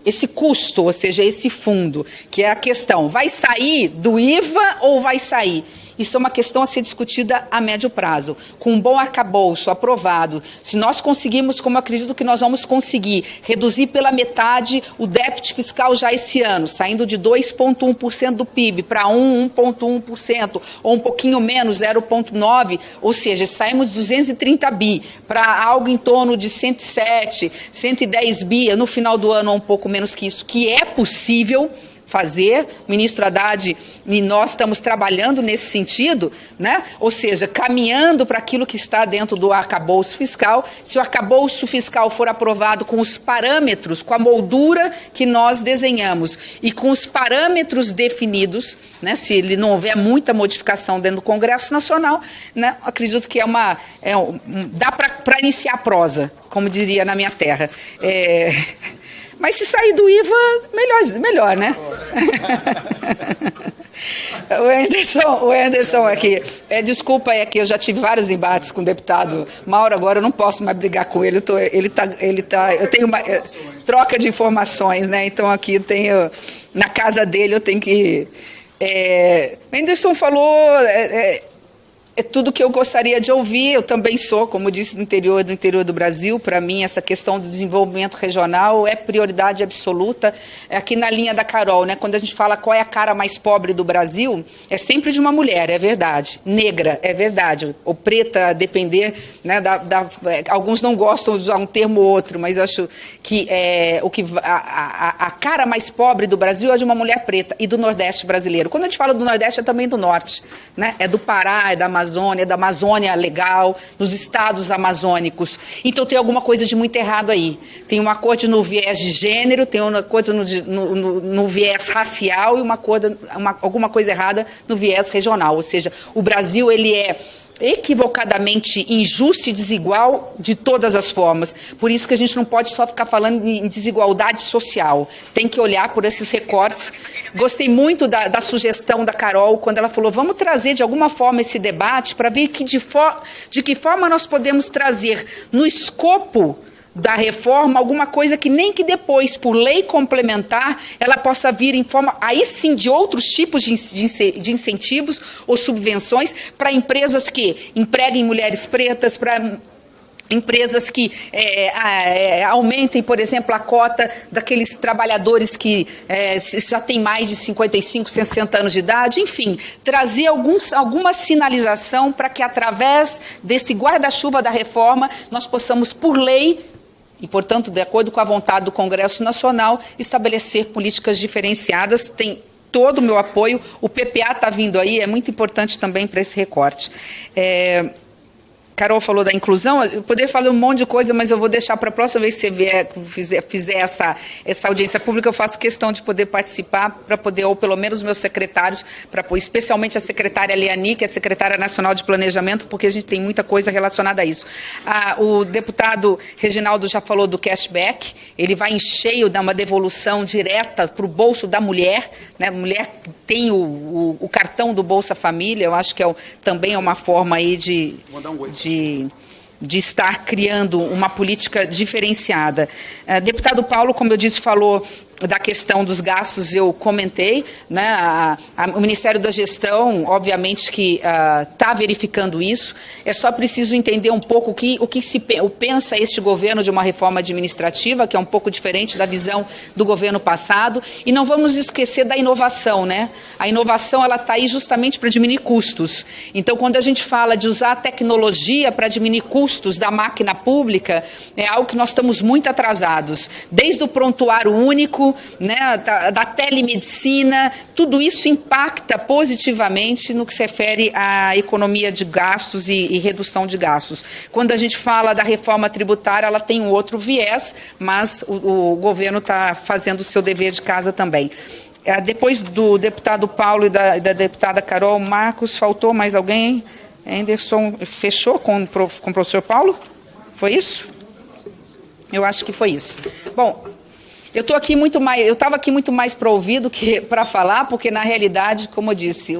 esse custo, ou seja, esse fundo, que é a questão, vai sair do IVA ou vai sair? Isso é uma questão a ser discutida a médio prazo. Com um bom arcabouço aprovado, se nós conseguirmos, como eu acredito que nós vamos conseguir, reduzir pela metade o déficit fiscal já esse ano, saindo de 2,1% do PIB para 1,1%, ou um pouquinho menos, 0,9%, ou seja, saímos de 230 bi para algo em torno de 107, 110 bi, no final do ano, um pouco menos que isso, que é possível fazer, o ministro Haddad e nós estamos trabalhando nesse sentido, né? Ou seja, caminhando para aquilo que está dentro do arcabouço fiscal. Se o arcabouço fiscal for aprovado com os parâmetros, com a moldura que nós desenhamos e com os parâmetros definidos, né? Se ele não houver muita modificação dentro do Congresso Nacional, né? Acredito que dá para iniciar a prosa, como diria na minha terra. Mas se sair do IVA, melhor, né? O Anderson aqui, desculpa, que eu já tive vários embates com o deputado Mauro, agora eu não posso mais brigar com ele, eu tenho uma troca de informações, né? Então aqui eu tenho, na casa dele eu tenho que... Anderson falou... É tudo que eu gostaria de ouvir. Eu também sou, como disse, do interior do Brasil. Para mim, essa questão do desenvolvimento regional é prioridade absoluta. Aqui na linha da Carol, né, quando a gente fala qual é a cara mais pobre do Brasil, é sempre de uma mulher, é verdade. Negra, é verdade. Ou preta, a depender, né, alguns não gostam de usar um termo ou outro, mas eu acho que, a cara mais pobre do Brasil é de uma mulher preta e do Nordeste brasileiro. Quando a gente fala do Nordeste, é também do Norte, né? É do Pará, é da Amazônia legal, nos estados amazônicos. Então tem alguma coisa de muito errado aí. Tem uma coisa no viés de gênero, tem uma coisa no viés racial e alguma coisa errada no viés regional. Ou seja, o Brasil ele é equivocadamente injusto e desigual de todas as formas. Por isso que a gente não pode só ficar falando em desigualdade social. Tem que olhar por esses recortes. Gostei muito da sugestão da Carol, quando ela falou, vamos trazer de alguma forma esse debate para ver de que forma nós podemos trazer no escopo da reforma alguma coisa que nem que depois, por lei complementar, ela possa vir em forma, aí sim, de outros tipos de incentivos ou subvenções para empresas que empreguem mulheres pretas, para empresas que aumentem, por exemplo, a cota daqueles trabalhadores que já têm mais de 55, 60 anos de idade, enfim, trazer alguma sinalização para que, através desse guarda-chuva da reforma, nós possamos, por lei, e, portanto, de acordo com a vontade do Congresso Nacional, estabelecer políticas diferenciadas. Tem todo o meu apoio. O PPA está vindo aí, é muito importante também para esse recorte. Carol falou da inclusão, eu poderia falar um monte de coisa, mas eu vou deixar para a próxima vez que você fizer essa audiência pública, eu faço questão de poder participar, para poder, ou pelo menos meus secretários, especialmente a secretária Leani, que é a secretária nacional de planejamento, porque a gente tem muita coisa relacionada a isso. O deputado Reginaldo já falou do cashback, ele vai em cheio, dar uma devolução direta para o bolso da mulher, né? A mulher tem o cartão do Bolsa Família, eu acho que também é uma forma aí de estar criando uma política diferenciada. Deputado Paulo, como eu disse, falou da questão dos gastos, eu comentei, né? O Ministério da Gestão, obviamente, que está verificando isso. É só preciso entender um pouco o que pensa este governo de uma reforma administrativa, que é um pouco diferente da visão do governo passado. E não vamos esquecer da inovação, né? A inovação está aí justamente para diminuir custos. Então, quando a gente fala de usar a tecnologia para diminuir custos da máquina pública, é algo que nós estamos muito atrasados. Desde o prontuário único, né, da telemedicina, tudo isso impacta positivamente no que se refere à economia de gastos e redução de gastos. Quando a gente fala da reforma tributária, ela tem um outro viés, mas o governo está fazendo o seu dever de casa também. Depois do deputado Paulo e da deputada Carol, Marcos, faltou mais alguém? Anderson, fechou com o professor Paulo? Foi isso? Eu acho que foi isso. Bom, eu estava aqui muito mais para ouvir do que para falar, porque, na realidade, como eu disse,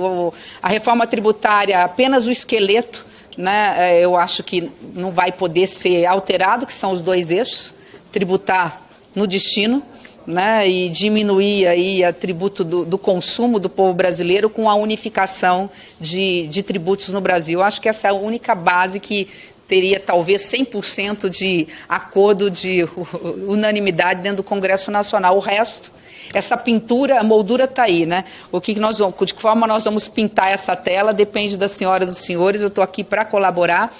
a reforma tributária é apenas o esqueleto, né? Eu acho que não vai poder ser alterado, que são os dois eixos, tributar no destino, né, e diminuir aí a tributo do consumo do povo brasileiro com a unificação de tributos no Brasil. Eu acho que essa é a única base que teria talvez 100% de acordo, de unanimidade dentro do Congresso Nacional. O resto, essa pintura, a moldura está aí, né? De que forma nós vamos pintar essa tela depende das senhoras e dos senhores. Eu estou aqui para colaborar.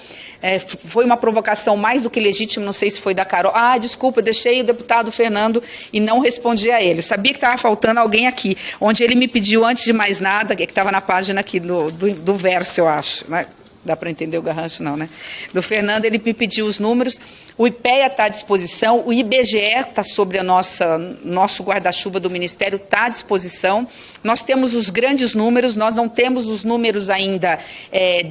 Foi uma provocação mais do que legítima, não sei se foi da Carol. Desculpa, eu deixei o deputado Fernando e não respondi a ele. Eu sabia que estava faltando alguém aqui, onde ele me pediu, antes de mais nada, que estava na página aqui do verso, eu acho, né? Dá para entender o garrancho, não, né? Do Fernando, ele me pediu os números. O IPEA está à disposição, o IBGE está sobre nosso guarda-chuva do Ministério, está à disposição. Nós temos os grandes números, nós não temos os números ainda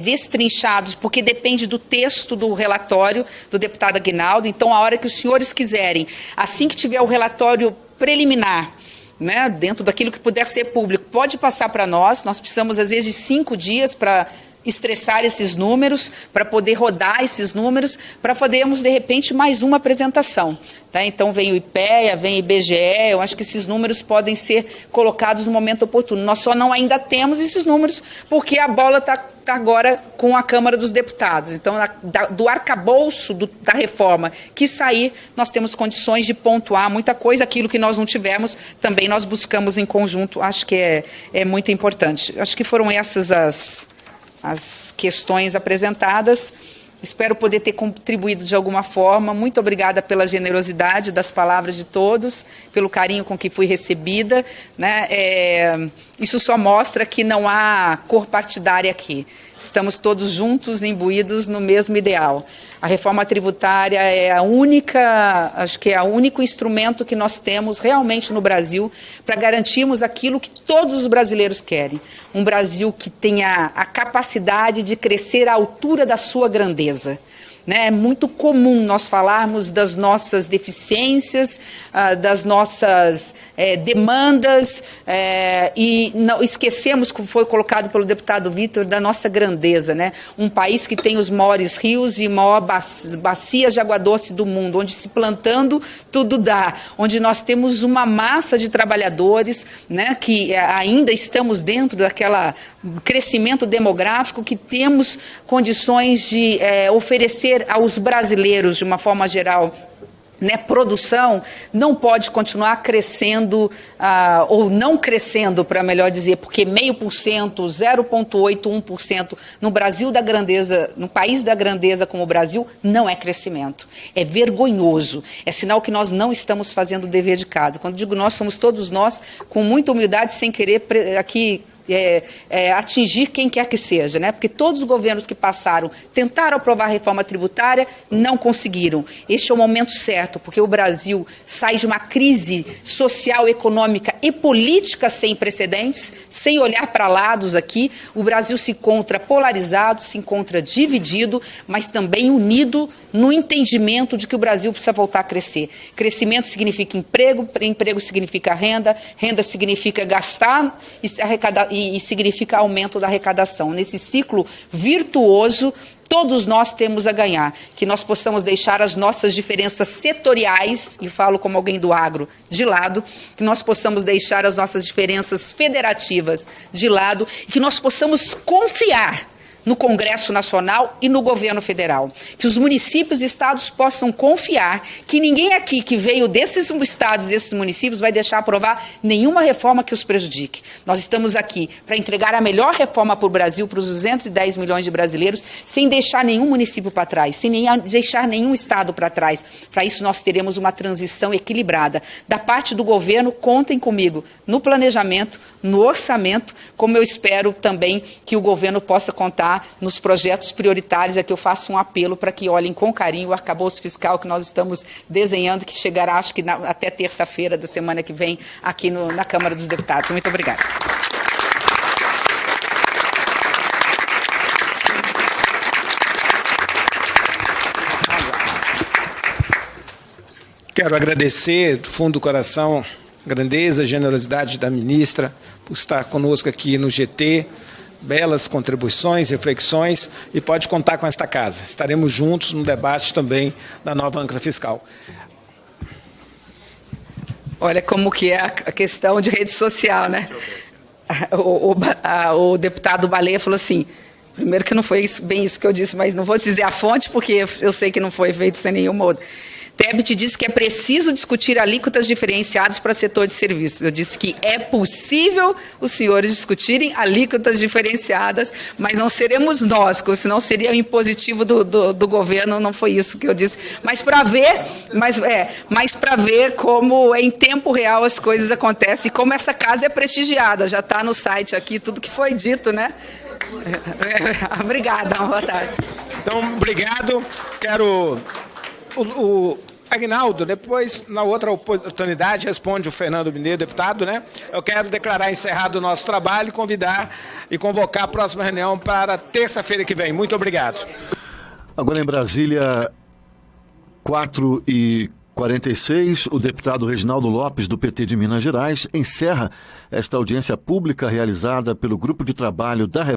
destrinchados, porque depende do texto do relatório do deputado Aguinaldo. Então, a hora que os senhores quiserem, assim que tiver o relatório preliminar, né, dentro daquilo que puder ser público, pode passar para nós. Nós precisamos, às vezes, de 5 dias para estressar esses números, para poder rodar esses números, para podermos, de repente, mais uma apresentação. Tá? Então, vem o IPEA, vem o IBGE, eu acho que esses números podem ser colocados no momento oportuno. Nós só não ainda temos esses números, porque a bola está agora com a Câmara dos Deputados. Então, do arcabouço da reforma que sair, nós temos condições de pontuar muita coisa. Aquilo que nós não tivemos, também nós buscamos em conjunto. Acho que é muito importante. Acho que foram essas as questões apresentadas. Espero poder ter contribuído de alguma forma. Muito obrigada pela generosidade das palavras de todos, pelo carinho com que fui recebida, né? Isso só mostra que não há cor partidária aqui. Estamos todos juntos, imbuídos no mesmo ideal. A reforma tributária é a única, acho que é o único instrumento que nós temos realmente no Brasil para garantirmos aquilo que todos os brasileiros querem. Um Brasil que tenha a capacidade de crescer à altura da sua grandeza. É muito comum nós falarmos das nossas deficiências, das nossas demandas, e não esquecemos, como foi colocado pelo deputado Vitor, da nossa grandeza. Né? Um país que tem os maiores rios e maior bacias de água doce do mundo, onde se plantando tudo dá, onde nós temos uma massa de trabalhadores, né, que ainda estamos dentro daquele crescimento demográfico, que temos condições de oferecer aos brasileiros, de uma forma geral, né, produção, não pode continuar crescendo, ou não crescendo, para melhor dizer, porque 0,5%, 0,8%, 1% no Brasil da grandeza, no país da grandeza como o Brasil, não é crescimento. É vergonhoso. É sinal que nós não estamos fazendo o dever de casa. Quando digo nós, somos todos nós, com muita humildade, sem querer aqui atingir quem quer que seja, né? Porque todos os governos que passaram tentaram aprovar a reforma tributária, não conseguiram. Este é o momento certo, porque o Brasil sai de uma crise social, econômica e política sem precedentes, sem olhar para lados aqui. O Brasil se encontra polarizado, se encontra dividido, mas também unido no entendimento de que o Brasil precisa voltar a crescer. Crescimento significa emprego, emprego significa renda, renda significa gastar e significa aumento da arrecadação. Nesse ciclo virtuoso, todos nós temos a ganhar, que nós possamos deixar as nossas diferenças setoriais, e falo como alguém do agro, de lado, que nós possamos deixar as nossas diferenças federativas de lado, e que nós possamos confiar no Congresso Nacional e no governo federal. Que os municípios e estados possam confiar que ninguém aqui que veio desses estados, desses municípios, vai deixar aprovar nenhuma reforma que os prejudique. Nós estamos aqui para entregar a melhor reforma para o Brasil, para os 210 milhões de brasileiros, sem deixar nenhum município para trás, sem deixar nenhum estado para trás. Para isso, nós teremos uma transição equilibrada. Da parte do governo, contem comigo no planejamento, no orçamento, como eu espero também que o governo possa contar nos projetos prioritários. É que eu faço um apelo para que olhem com carinho o arcabouço fiscal que nós estamos desenhando, que chegará, acho que até terça-feira da semana que vem, aqui na Câmara dos Deputados. Muito obrigada. Quero agradecer do fundo do coração a grandeza, a generosidade da ministra por estar conosco aqui no GT. Belas contribuições, reflexões, e pode contar com esta casa. Estaremos juntos no debate também da nova âncora fiscal. Olha como que é a questão de rede social, né? O deputado Baleia falou assim, primeiro que não foi bem isso que eu disse, mas não vou dizer a fonte, porque eu sei que não foi feito sem nenhuma outra. Tebet disse que é preciso discutir alíquotas diferenciadas para o setor de serviços. Eu disse que é possível os senhores discutirem alíquotas diferenciadas, mas não seremos nós, senão seria o impositivo do governo, não foi isso que eu disse. Mas para ver, como em tempo real as coisas acontecem e como essa casa é prestigiada, já está no site aqui, tudo que foi dito, né? Obrigada, boa tarde. Então, obrigado. Quero... O Aguinaldo, depois, na outra oportunidade, responde o Fernando Mineiro, deputado, né? Eu quero declarar encerrado o nosso trabalho e convidar e convocar a próxima reunião para terça-feira que vem. Muito obrigado. Agora em Brasília, 4h46, o deputado Reginaldo Lopes, do PT de Minas Gerais, encerra esta audiência pública realizada pelo Grupo de Trabalho da